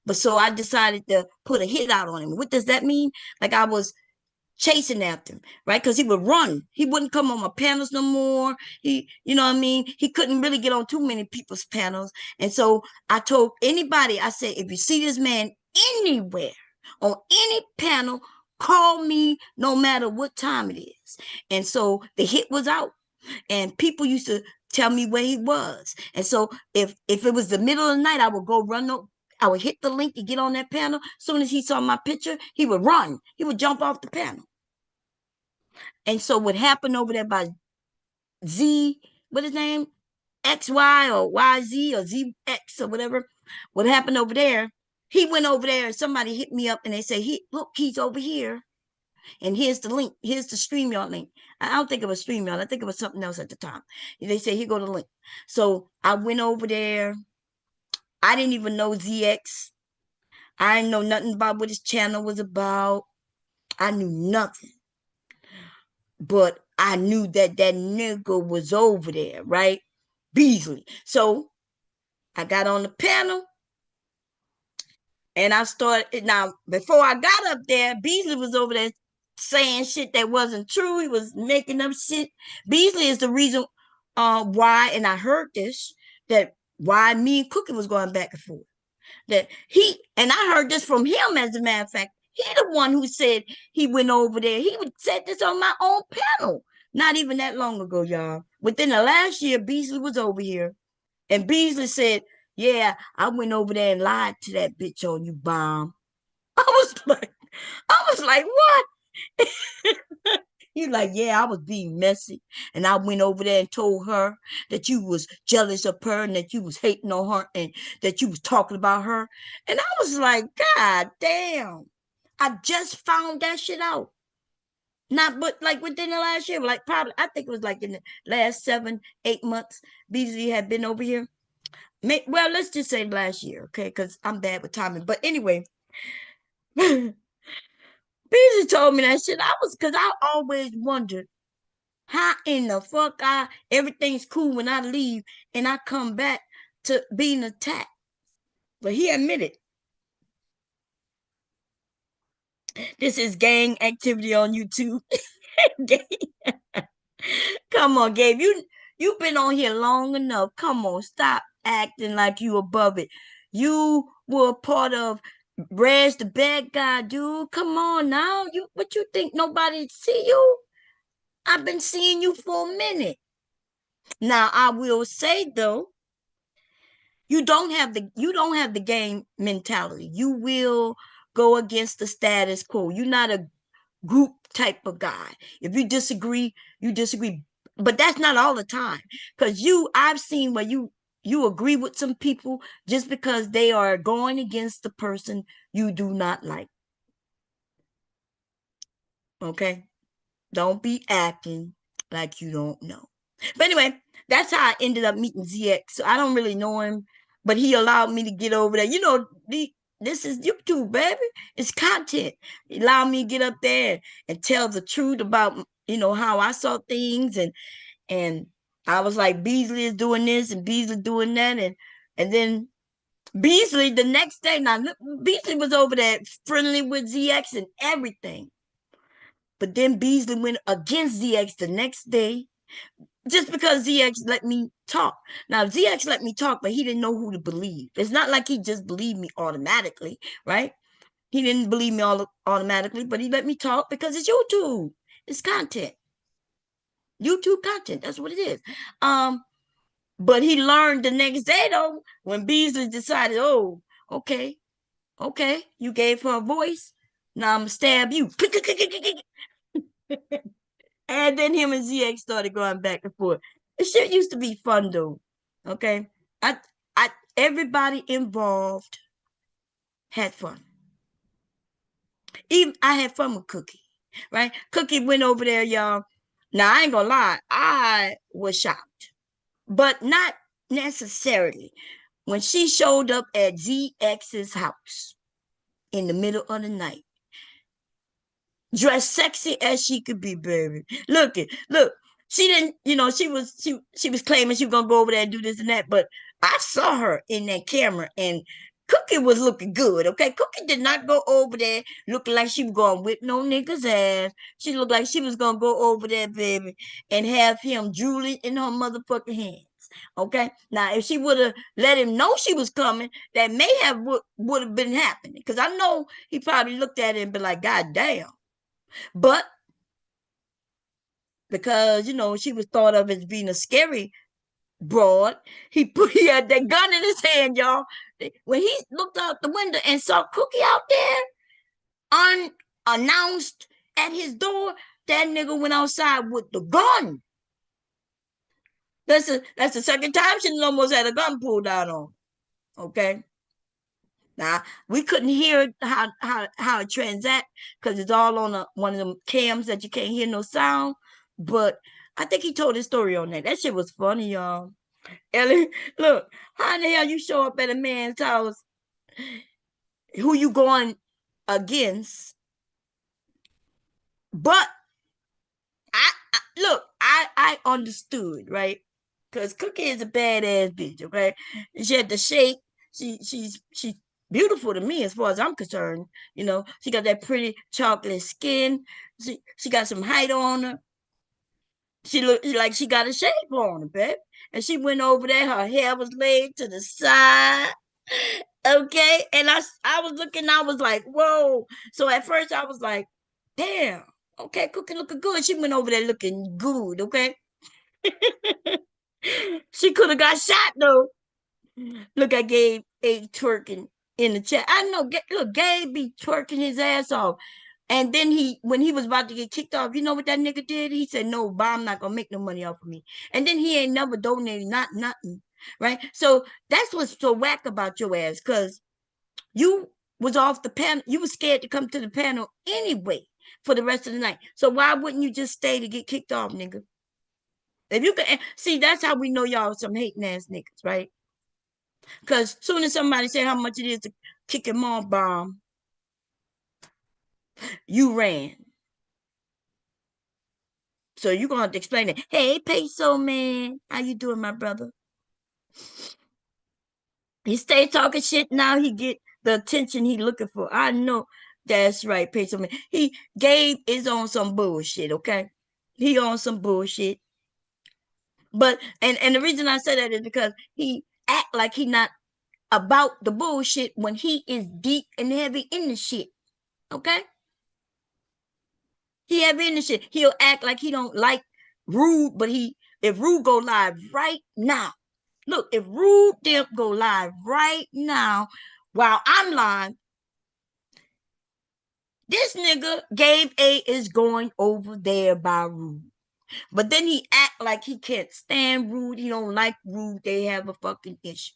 but so I decided to put a hit out on him. What does that mean? Like I was chasing after him, right? Because he would run. He wouldn't come on my panels no more. You know what I mean? He couldn't really get on too many people's panels. And so I told anybody, I said, if you see this man anywhere on any panel, call me no matter what time it is. And so the hit was out. And people used to tell me where he was. And so if it was the middle of the night, I would go run up. I would hit the link to get on that panel. As soon as he saw my picture, he would run. He would jump off the panel. And so what happened over there by Z, what his name? XY or YZ or ZX or whatever. What happened over there? He went over there and somebody hit me up and they say, he's over here. And here's the link. Here's the StreamYard link. I don't think it was StreamYard. I think it was something else at the time. They say, here go the link. So I went over there. I didn't even know ZX. I didn't know nothing about what his channel was about. I knew nothing. But I knew that nigga was over there, right? Beasley. So I got on the panel and I started. Now, before I got up there, Beasley was over there saying shit that wasn't true. He was making up shit. Beasley is the reason why, and I heard this, that why me and Cookie was going back and forth. That and I heard this from him, as a matter of fact. He the one who said he went over there. He said this on my own panel. Not even that long ago, y'all. Within the last year, Beasley was over here. And Beasley said, yeah, I went over there and lied to that bitch on you, bomb. I was like, what? He's like, yeah, I was being messy. And I went over there and told her that you was jealous of her and that you was hating on her and that you was talking about her. And I was like, God damn. I just found that shit out. Not but like within the last year, like probably I think it was like in the last 7, 8 months, Beasley had been over here. Well, let's just say last year, okay? Because I'm bad with timing. But anyway, Beasley told me that shit. Because I always wondered how in the fuck everything's cool when I leave and I come back to being attacked. But he admitted this is gang activity on YouTube. Come on, Gabe. You've been on here long enough. Come on, stop acting like you above it. You were a part of Reg the bad guy, dude. Come on now. What you think nobody see you? I've been seeing you for a minute. Now I will say though, you don't have the game mentality. You will go against the status quo. You're not a group type of guy. If you disagree, you disagree. But that's not all the time. Because I've seen where you agree with some people just because they are going against the person you do not like. Okay? Don't be acting like you don't know. But anyway, that's how I ended up meeting ZX. So I don't really know him, but he allowed me to get over there. This is YouTube, baby. It's content. He allowed me to get up there and tell the truth about, how I saw things and I was like, Beasley is doing this and Beasley doing that. And then Beasley the next day, now Beasley was over there friendly with ZX and everything. But then Beasley went against ZX the next day just because ZX let me talk. Now, ZX let me talk, but he didn't know who to believe. It's not like he just believed me automatically, right? He didn't believe me automatically, but he let me talk because it's YouTube. It's content. YouTube content. That's what it is. Um, but he learned the next day though when Beasley decided, oh, okay, okay, you gave her a voice. Now I'm gonna stab you. And then him and ZX started going back and forth. The shit used to be fun though. Okay. I everybody involved had fun. Even I had fun with Cookie. Right? Cookie went over there, y'all. Now I ain't gonna lie, I was shocked. But not necessarily. When she showed up at ZX's house in the middle of the night, dressed sexy as she could be, baby. Look it, look. She didn't, she was claiming she was gonna go over there and do this and that, but I saw her in that camera and Cookie was looking good, okay? Cookie did not go over there looking like she was gonna whip no nigga's ass. She looked like she was gonna go over there, baby, and have him drooling in her motherfucking hands. Okay. Now, if she would have let him know she was coming, that may have would have been happening. Because I know he probably looked at it and be like, God damn. But because she was thought of as being a scary broad, he had that gun in his hand, y'all. When he looked out the window and saw Cookie out there unannounced at his door, that nigga went outside with the gun. That's the second time she almost had a gun pulled out on. Okay. Now we couldn't hear how it transact because it's all on one of them cams that you can't hear no sound. But I think he told his story on that. That shit was funny, y'all. Ellie, look, how the hell you show up at a man's house who you going against? But I look, I understood, right? Because Cookie is a badass bitch, okay? She had the shape. She's beautiful to me as far as I'm concerned. She got that pretty chocolate skin. She got some height on her. She looked like she got a shape on her, babe. And she went over there. Her hair was laid to the side. Okay. And I was looking, I was like, whoa. So at first I was like, damn. Okay, Cookie looking good. She went over there looking good, okay? She could have got shot though. Look at Gabe A twerking in the chat. I know. Look, Gabe be twerking his ass off. And then when he was about to get kicked off, you know what that nigga did? He said, "No, Bob, I'm not gonna make no money off of me." And then he ain't never donated, not nothing, right? So that's what's so whack about your ass, cause you was off the panel. You was scared to come to the panel anyway for the rest of the night. So why wouldn't you just stay to get kicked off, nigga? If you can see, that's how we know y'all some hating ass niggas, right? Because soon as somebody say how much it is to kick a mom bomb, you ran. So you're gonna have to explain it. Hey, peso man, how you doing, my brother? He stay talking shit now. He get the attention he looking for. I know that's right, peso man. Gabe is on some bullshit. Okay, he on some bullshit. But and the reason I say that is because he act like he not about the bullshit when he is deep and heavy in the shit. Okay. He have in the shit. He'll act like he don't like Rude, but if Rude go live right now, look, if Rude Dip go live right now while I'm live, this nigga Gabe A is going over there by Rude. But then he act like he can't stand Rude. He don't like Rude. They have a fucking issue.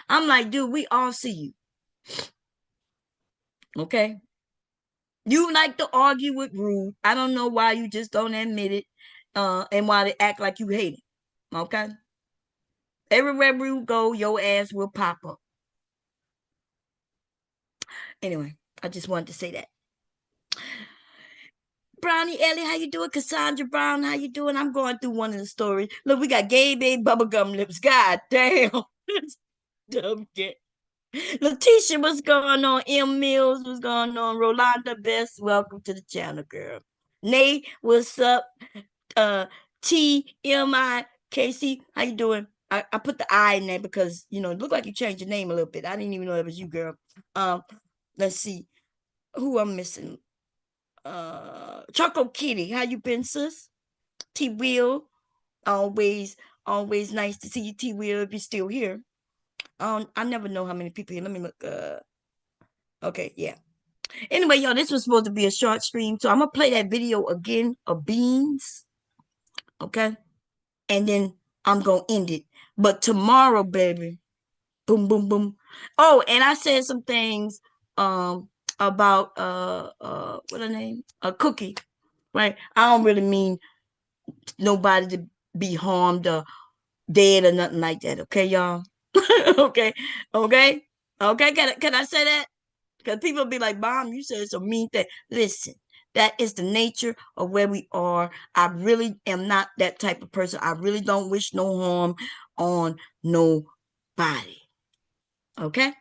I'm like, dude, we all see you. Okay? You like to argue with Rude. I don't know why you just don't admit it. And why they act like you hate it. Okay? Everywhere Rude go, your ass will pop up. Anyway, I just wanted to say that. Brownie Ellie, how you doing? Cassandra Brown, how you doing? I'm going through one of the stories. Look, we got gay baby bubblegum lips. God damn. Dumb kid. Letitia, what's going on? M Mills, what's going on? Rolanda Best, welcome to the channel, girl. Nate, what's up? TMIKC, how you doing? I put the I in there because it looked like you changed your name a little bit. I didn't even know it was you, girl. Let's see who I'm missing. Choco Kitty, how you been, sis? T Will, Always, always nice to see you, T. Will, if you're still here. I never know how many people here. Let me look. Okay, yeah. Anyway, y'all, this was supposed to be a short stream, so I'm gonna play that video again of Beanz, okay, and then I'm gonna end it. But tomorrow, baby, boom, boom, boom. Oh, and I said some things about what her name? A Cookie, right? I don't really mean nobody to be harmed or dead or nothing like that. Okay, y'all. Okay, okay, okay. Can I say that? Because people be like, Mom, you said some mean thing. Listen, that is the nature of where we are. I really am not that type of person. I really don't wish no harm on nobody. Okay?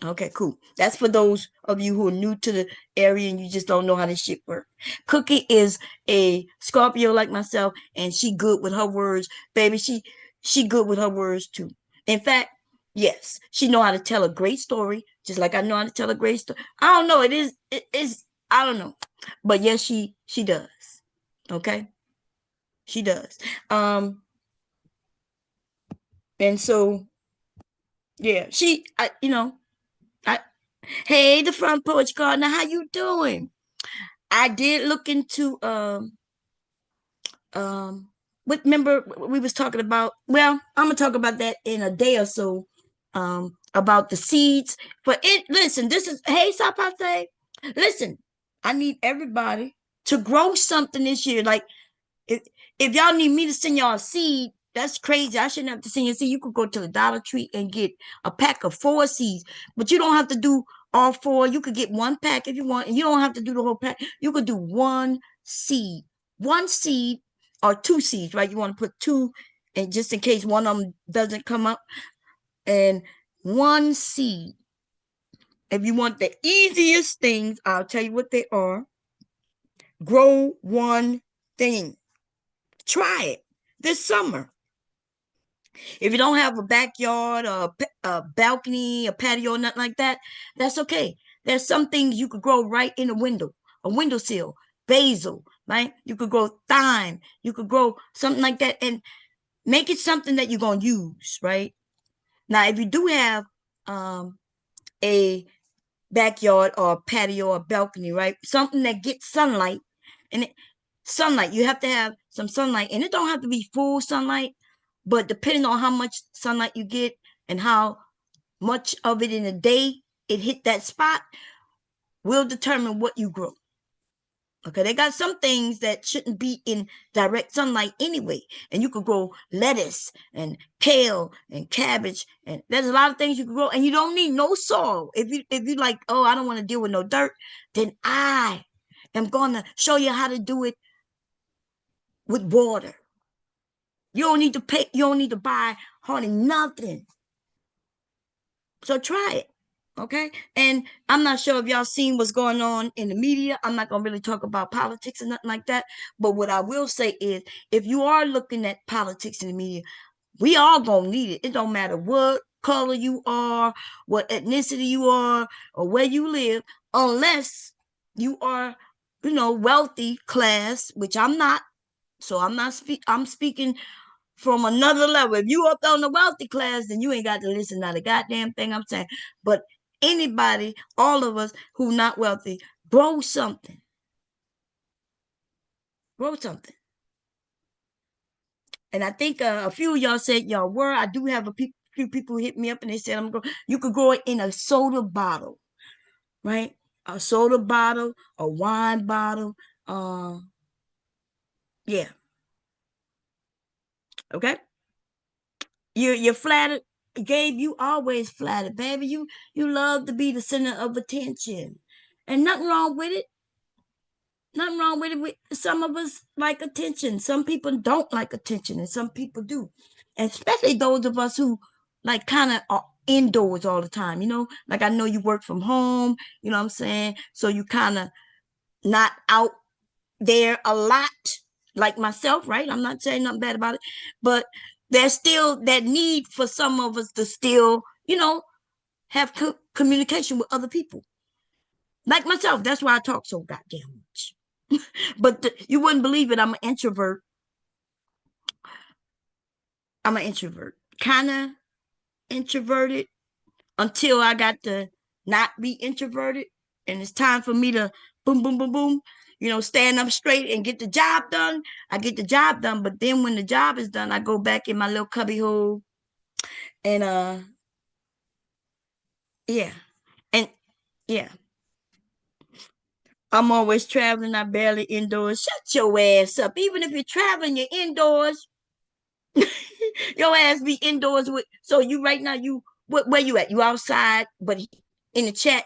Okay, cool. That's for those of you who are new to the area and you just don't know how this shit works. Cookie is a Scorpio like myself, and she good with her words, baby. She good with her words too. In fact, yes, she know how to tell a great story, just like I know how to tell a great story. I don't know. It is. I don't know, but yes, she does. Okay, she does. And so yeah, I hey, the front porch gardener, how you doing? I did look into um what remember we was talking about. Well, I'm gonna talk about that in a day or so. About the seeds. But it listen, this is hey Sapate. Listen, I need everybody to grow something this year. Like if if y'all need me to send y'all a seed, that's crazy. I shouldn't have to send you a seed. You could go to the Dollar Tree and get a pack of 4 seeds, but you don't have to do all four. You could get one pack if you want, and you don't have to do the whole pack. You could do one seed or 2 seeds, right? You want to put two, and just in case one of them doesn't come up, and one seed. If you want the easiest things, I'll tell you what they are. Grow one thing. Try it this summer. If you don't have a backyard or a balcony, a patio, nothing like that, that's okay. There's some things you could grow right in a windowsill, basil, right? You could grow thyme, you could grow something like that, and make it something that you're gonna use, right? Now, if you do have a backyard or patio or balcony, right? Something that gets sunlight, and sunlight, you have to have some sunlight, and it don't have to be full sunlight, but depending on how much sunlight you get and how much of it in a day it hit that spot will determine what you grow. Okay, they got some things that shouldn't be in direct sunlight anyway. And you could grow lettuce and kale and cabbage. And there's a lot of things you can grow. And you don't need no soil. If you like, oh, I don't want to deal with no dirt, then I am gonna show you how to do it with water. You don't need to buy hardly nothing. So try it. Okay. And I'm not sure if y'all seen what's going on in the media. I'm not gonna really talk about politics and nothing like that. But what I will say is if you are looking at politics in the media, we all gonna need it. It don't matter what color you are, what ethnicity you are, or where you live, unless you are, wealthy class, which I'm not. So I'm speaking from another level. If you up on the wealthy class, then you ain't got to listen to the goddamn thing I'm saying. But anybody, all of us who not wealthy, grow something. Grow something. And I think a few of y'all said y'all were. I do have few people hit me up and they said you could grow it in a soda bottle, right? A soda bottle, a wine bottle. Yeah. Okay. You're flattered. Gabe, you always flattered, baby. You love to be the center of attention. And nothing wrong with it. Nothing wrong with it. Some of us like attention. Some people don't like attention, and some people do. And especially those of us who like kind of are indoors all the time, Like I know you work from home, you know what I'm saying? So you kind of not out there a lot, like myself, right? I'm not saying nothing bad about it, but there's still that need for some of us to still, have communication with other people. Like myself, that's why I talk so goddamn much. But you wouldn't believe it. I'm an introvert. I'm an introvert, kind of introverted until I got to not be introverted. And it's time for me to boom, boom, boom, boom, stand up straight and get the job done. I get the job done. But then when the job is done, I go back in my little cubby hole and, yeah. And, yeah, I'm always traveling. I barely indoors. Shut your ass up. Even if you're traveling, you're indoors. Your ass be indoors with. So you right now, where you at? You outside, but in the chat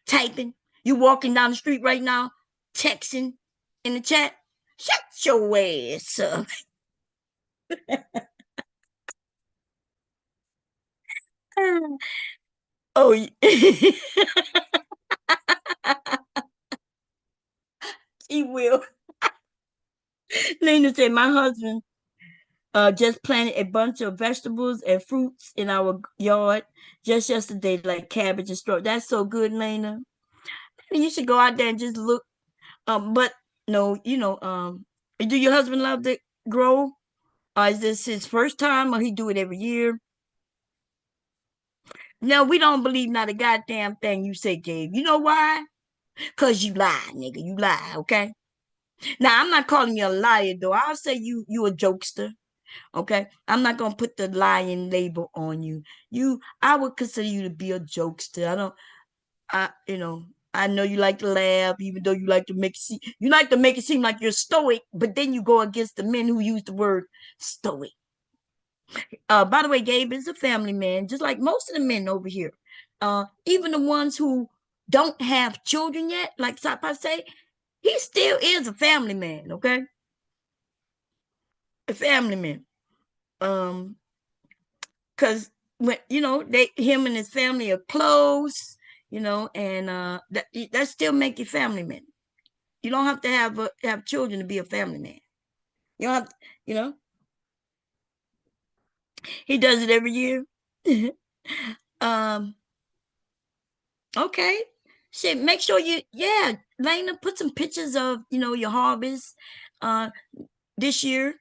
typing. You walking down the street right now, texting in the chat. Shut your ass up. Oh, he will. Lena said, my husband just planted a bunch of vegetables and fruits in our yard just yesterday, like cabbage and strawberry. That's so good, Lena. You should go out there and just look. But no, do your husband love to grow? Is this his first time, or he do it every year? No, we don't believe not a goddamn thing you say, Gabe. You know why? Cause you lie, nigga. You lie, okay? Now I'm not calling you a liar though. I'll say you a jokester. Okay. I'm not gonna put the lying label on you. I would consider you to be a jokester. I don't I you know, I know you like to laugh, even though you like to make it seem like you're stoic, but then you go against the men who use the word stoic. By the way, Gabe is a family man, just like most of the men over here. Even the ones who don't have children yet, like Sapa say, he still is a family man, okay? A family man. Um, because when him and his family are close, and that still make you family man. You don't have to have children to be a family man. You don't have, you know, he does it every year. um, Okay. Shit, make sure yeah, Lena, put some pictures of, your harvest uh this year.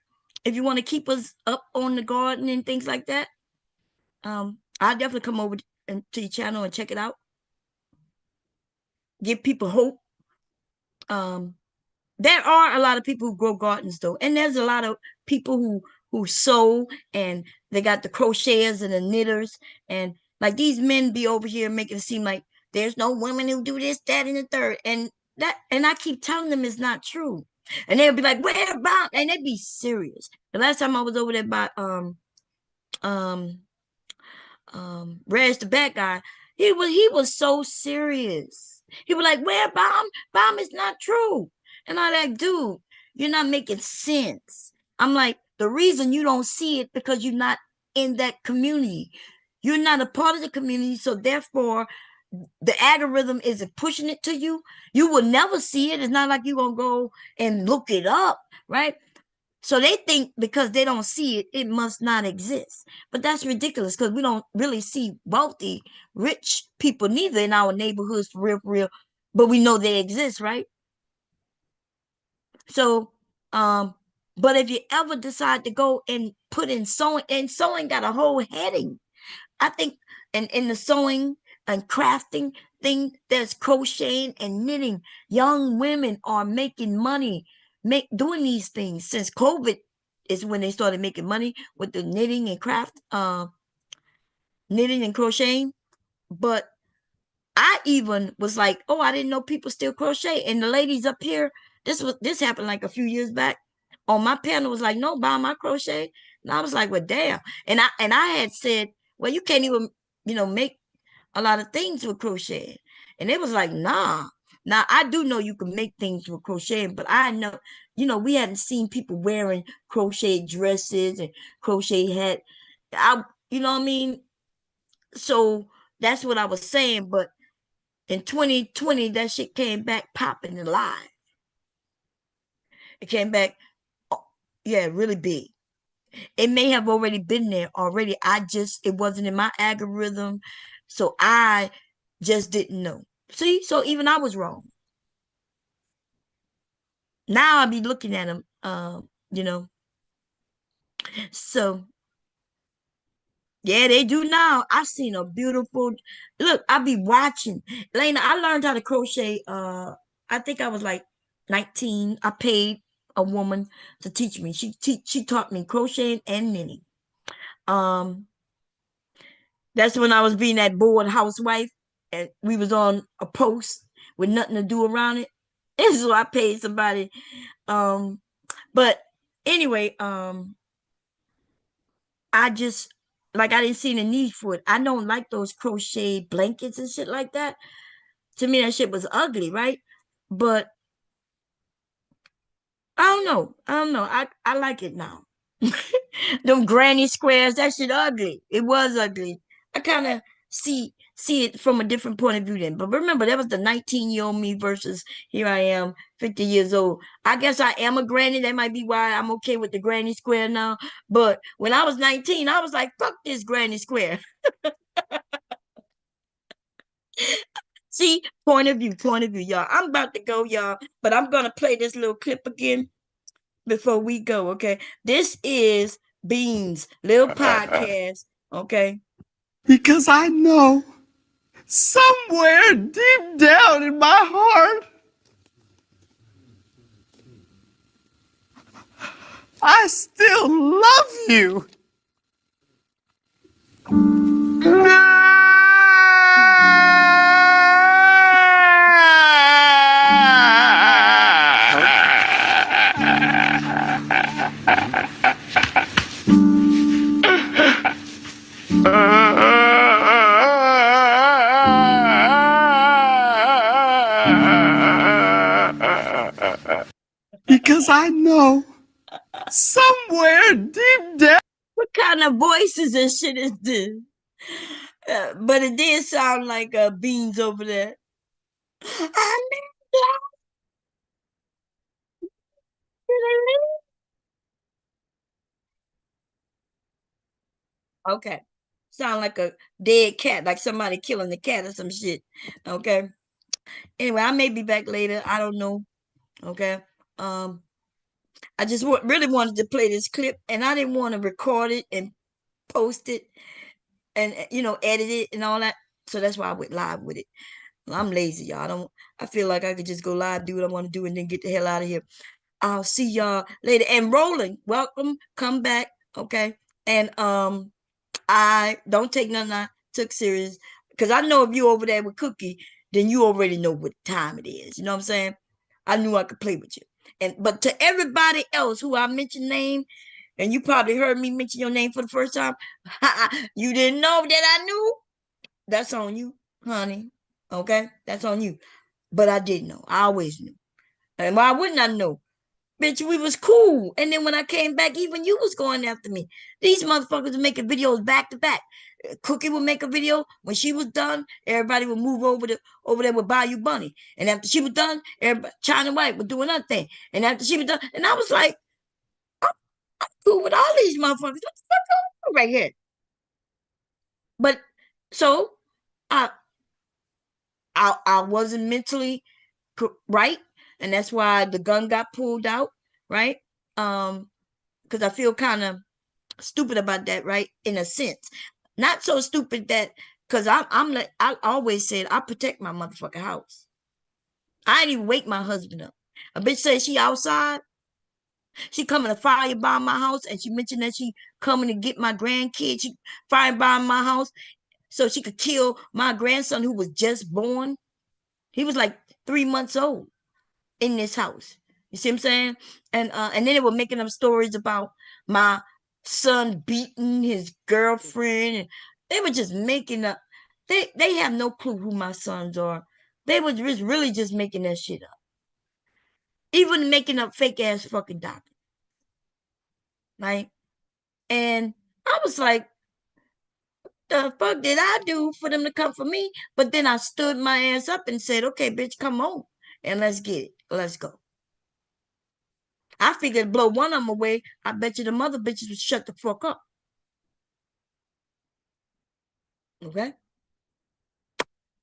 If you want to keep us up on the garden and things like that. I'll definitely come over to your channel and check it out. Give people hope. Um, there are a lot of people who grow gardens though, and there's a lot of people who sew and they got the crocheters and the knitters, and like these men be over here making it seem like there's no women who do this, that, and the third, and I keep telling them it's not true, and they'll be like, "Where about?" And they be serious. The last time I was over there by um Reg the bad guy, he was so serious. He was like, "Where bomb? Bomb is not true." And I like, dude, you're not making sense. I'm like, the reason you don't see it because you're not in that community. You're not a part of the community, so therefore the algorithm isn't pushing it to you. You will never see it. It's not like you're gonna go and look it up, right? So they think because they don't see it, it must not exist. But that's ridiculous because we don't really see wealthy, rich people neither in our neighborhoods for real, for real. But we know they exist, right? So, um, but if you ever decide to go and put in sewing, and sewing got a whole heading. I think in the sewing and crafting thing, there's crocheting and knitting. Young women are making money, make doing these things since COVID is when they started making money with the knitting and crocheting. But I even was like, oh, I didn't know people still crochet. And the ladies up here, this happened like a few years back. On my panel was like, no, buy my crochet. And I was like, well, damn. And I had said, well, you can't even, make a lot of things with crochet. And it was like, nah. Now I do know you can make things with crochet, but I know, we hadn't seen people wearing crochet dresses and crochet hat. You know what I mean? So that's what I was saying. But in 2020, that shit came back popping alive. It came back, oh, yeah, really big. It may have already been there already. It wasn't in my algorithm. So I just didn't know. See, so even I was wrong. Now I'll be looking at them, you know. So Yeah, they do now. I seen a beautiful look. I be watching. Lena, I learned how to crochet. I think I was like 19. I paid a woman to teach me. She taught me crocheting and knitting. Um, that's when I was being that bored housewife, and we was on a post with nothing to do around it. And so I paid somebody. Um, but anyway, I just like I didn't see the need for it. I don't like those crochet blankets and shit like that. To me, that shit was ugly, right? But I don't know. I don't know. I like it now. Them granny squares, that shit ugly. It was ugly. I kind of see it from a different point of view then. But remember, that was the 19-year-old me versus here I am, 50 years old. I guess I am a granny. That might be why I'm okay with the granny square now. But when I was 19, I was like, fuck this granny square. See, point of view, y'all. I'm about to go, y'all, but I'm gonna play this little clip again before we go. Okay, this is Beanz little podcast. Okay, Because I know somewhere deep down in my heart, I still love you. Because I know somewhere deep down. what kind of voices and shit is this? But it did sound like Beans over there. I okay, sound like a dead cat, like somebody killing the cat or some shit. Okay. Anyway, I may be back later. I don't know. Okay. Um, I just really wanted to play this clip, and I didn't want to record it and post it and edit it and all that. So that's why I went live with it. I'm lazy, y'all. I don't. I feel like I could just go live, do what I want to do, and then get the hell out of here. I'll see y'all later. And Roland, welcome. Come back, okay? And I don't take nothing I took serious because I know if you over there with Cookie, then you already know what time it is. You know what I'm saying? I knew I could play with you. And but to everybody else who I mentioned name, and you probably heard me mention your name for the first time, you didn't know that I knew. That's on you, honey. Okay, that's on you. But I did know. I always knew. And why wouldn't I know? Bitch, we was cool. And then when I came back, even you was going after me. These motherfuckers were making videos back to back. Cookie would make a video. When she was done, everybody would move over there with Bayou Bunny. And after she was done, everybody, China White would do another thing. And after she was done, and I was like, I'm cool with all these motherfuckers. What the fuck going on right here? But so I I wasn't mentally right, and that's why the gun got pulled out, right? Because I feel kind of stupid about that, right? In a sense, not so stupid that because I'm like I always said I protect my motherfucking house. I didn't even wake my husband up. A bitch said she outside. She coming to firebomb my house, and she mentioned that she coming to get my grandkids. She firebomb my house so she could kill my grandson who was just born. He was like 3 months old in this house. You see what I'm saying? And then they were making up stories about my son beating his girlfriend, and they were just making up. They have no clue who my sons are. They were just really just making that shit up. Even making up fake ass fucking documents, right? And I was like, the fuck did I do for them to come for me? But then I stood my ass up and said, okay, bitch, come on and let's get it. Let's go. I figured blow one of them away. I bet you the mother bitches would shut the fuck up. Okay.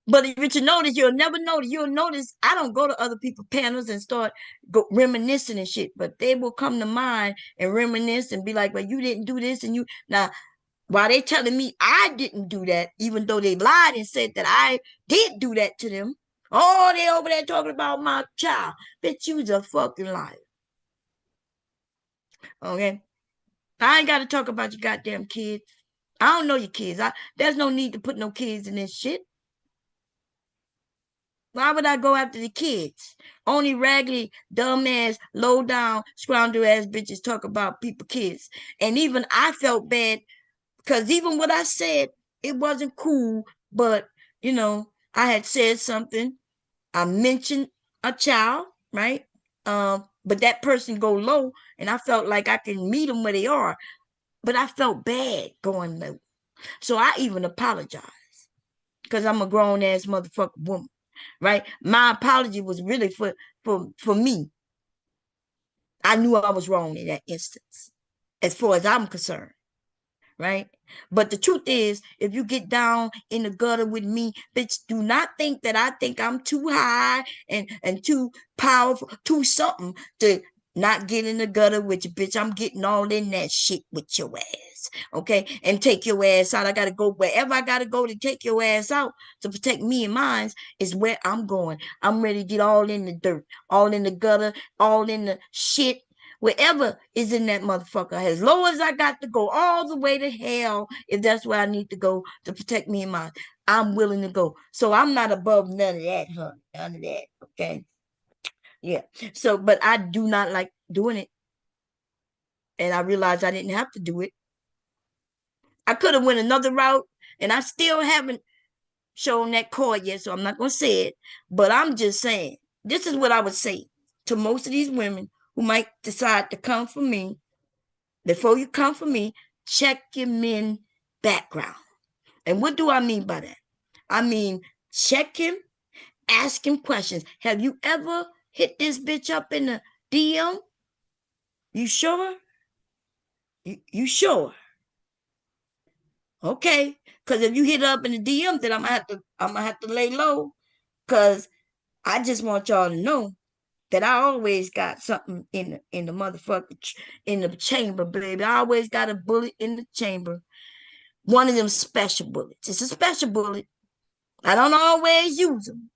But if you notice, you'll never notice. You'll notice I don't go to other people's panels and start reminiscing and shit. But they will come to mind and reminisce and be like, well, you didn't do this and you now While they telling me I didn't do that, even though they lied and said that I did do that to them. Oh, they over there talking about my child. Bitch, you's a fucking liar. Okay? I ain't got to talk about your goddamn kids. I don't know your kids. There's no need to put no kids in this shit. Why would I go after the kids? Only raggedy, dumbass, low down, scoundrel ass bitches talk about people kids. And even I felt bad because even what I said, it wasn't cool. But I had said something. I mentioned a child, right? But that person go low, and I felt like I can meet them where they are. But I felt bad going low, so I even apologized because I'm a grown ass motherfucking woman, right? My apology was really for me. I knew I was wrong in that instance, as far as I'm concerned, right? But the truth is, if you get down in the gutter with me, bitch, do not think that I think I'm too high and too powerful, too something to not get in the gutter with you, bitch. I'm getting all in that shit with your ass, okay? And take your ass out. I gotta go wherever I gotta go to take your ass out to protect me and mine is where I'm going. I'm ready to get all in the dirt, all in the gutter, all in the shit, wherever is in that motherfucker, as low as I got to go, all the way to hell, if that's where I need to go to protect me and mine, I'm willing to go. So I'm not above none of that, huh? None of that. Okay. Yeah. So, but I do not like doing it. And I realized I didn't have to do it. I could have went another route, and I still haven't shown that card yet, so I'm not gonna say it. But I'm just saying, this is what I would say to most of these women who might decide to come for me. Before you come for me, check your men background. And what do I mean by that? I mean, check him, ask him questions. Have you ever hit this bitch up in the DM? You sure? You sure? Okay. Cause if you hit up in the DM, then I'm gonna have to lay low. Cause I just want y'all to know that I always got something in the motherfucker in the chamber, baby. I always got a bullet in the chamber. One of them special bullets. It's a special bullet. I don't always use them.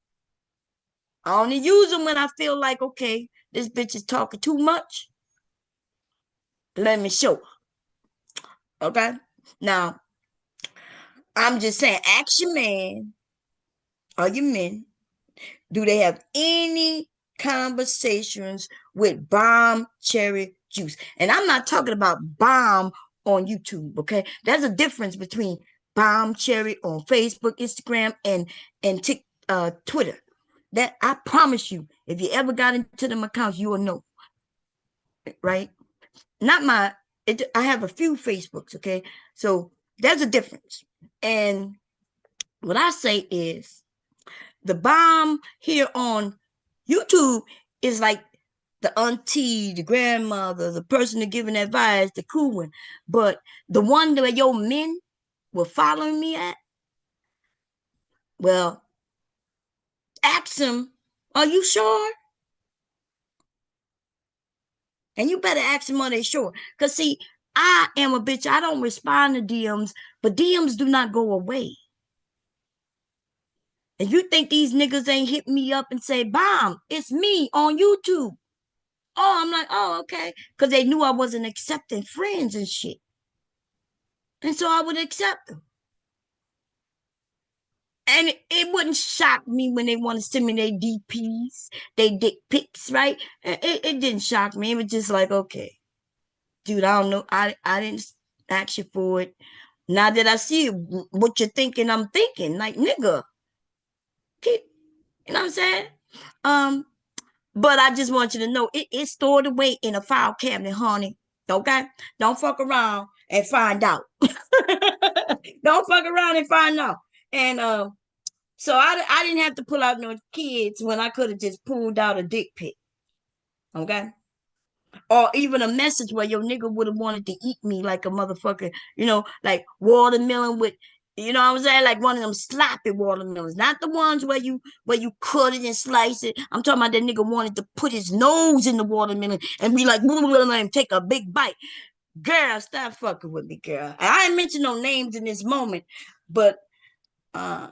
I only use them when I feel like, okay, this bitch is talking too much. Let me show her. Okay? Now, I'm just saying, ask your man or your men, do they have any conversations with bomb cherry juice? And I'm not talking about bomb on YouTube, okay? There's a difference between bomb cherry on Facebook, Instagram, and Twitter. That I promise you, if you ever got into them accounts, you will know, right? Not I have a few Facebooks, okay? So there's a difference. And what I say is the bomb here on YouTube is like the auntie, the grandmother, the person that giving advice, the cool one. But the one that your men were following me at, well, ask them, are you sure? And you better ask them, are they sure? Because see, I am a bitch. I don't respond to DMs, but DMs do not go away. And you think these niggas ain't hit me up and say, Bomb, it's me on YouTube. Oh, I'm like, oh, okay. Because they knew I wasn't accepting friends and shit. And so I would accept them. And it wouldn't shock me when they want to send me their DPs, they dick pics, right? It didn't shock me. It was just like, okay, dude, I don't know. I didn't ask you for it. Now that I see what you're thinking, I'm thinking, like, nigga, keep, you know what I'm saying? Um, but I just want you to know it's stored away in a file cabinet, honey. Okay? Don't fuck around and find out. Don't fuck around and find out. And so I didn't have to pull out no kids when I could have just pulled out a dick pic. Okay? Or even a message where your nigga would have wanted to eat me like a motherfucker, like watermelon with, you know what I'm saying, like one of them sloppy watermelons, not the ones where you cut it and slice it. I'm talking about that nigga wanted to put his nose in the watermelon and be like, and take a big bite. Girl, stop fucking with me, girl. I ain't mention no names in this moment, but uh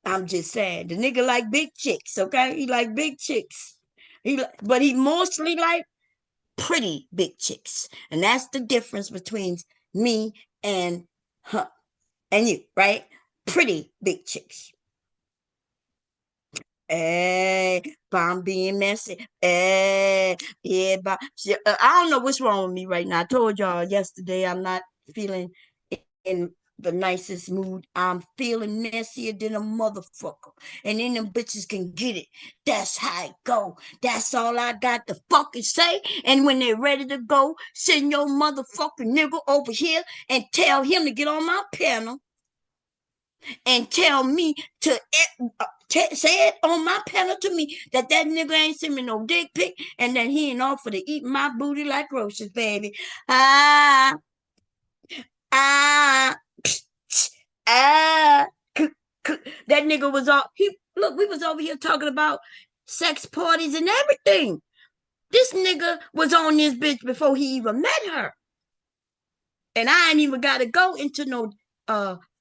I'm just saying the nigga like big chicks, okay? He like big chicks. But he mostly like pretty big chicks. And that's the difference between me and her and you, right? Pretty big chicks. Hey, but I'm being messy. Hey, yeah, but I don't know what's wrong with me right now. I told y'all yesterday I'm not feeling in the nicest mood. I'm feeling messier than a motherfucker. And then them bitches can get it. That's how it go. That's all I got to fucking say. And when they're ready to go, send your motherfucking nigga over here and tell him to get on my panel and tell me to say it on my panel to me that nigga ain't send me no dick pic and that he ain't offer to eat my booty like groceries, baby. Ah, ah, ah. That nigga was all he look. We was over here talking about sex parties and everything. This nigga was on this bitch before he even met her. And I ain't even got to go into no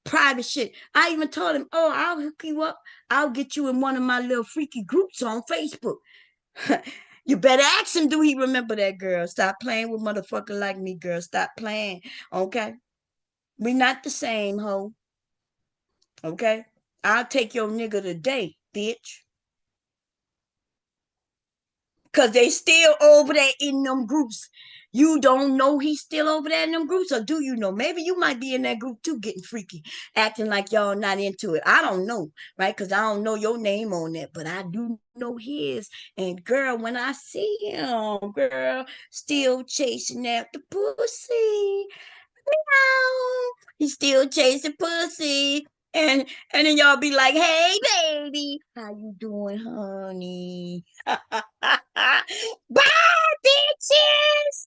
private shit. I even told him, "Oh, I'll hook you up. I'll get you in one of my little freaky groups on Facebook." You better ask him, do he remember that girl? Stop playing with motherfucker like me, girl. Stop playing. Okay? We not the same, hoe. Okay? I'll take your nigga today, bitch. Cause they still over there in them groups. You don't know he's still over there in them groups, or do you know? Maybe you might be in that group too, getting freaky, acting like y'all not into it. I don't know, right? Cause I don't know your name on that, but I do know his. And girl, when I see him, girl, still chasing after pussy. Meow. He's still chasing pussy. And then y'all be like, "Hey baby, how you doing, honey?" Bye, bitches.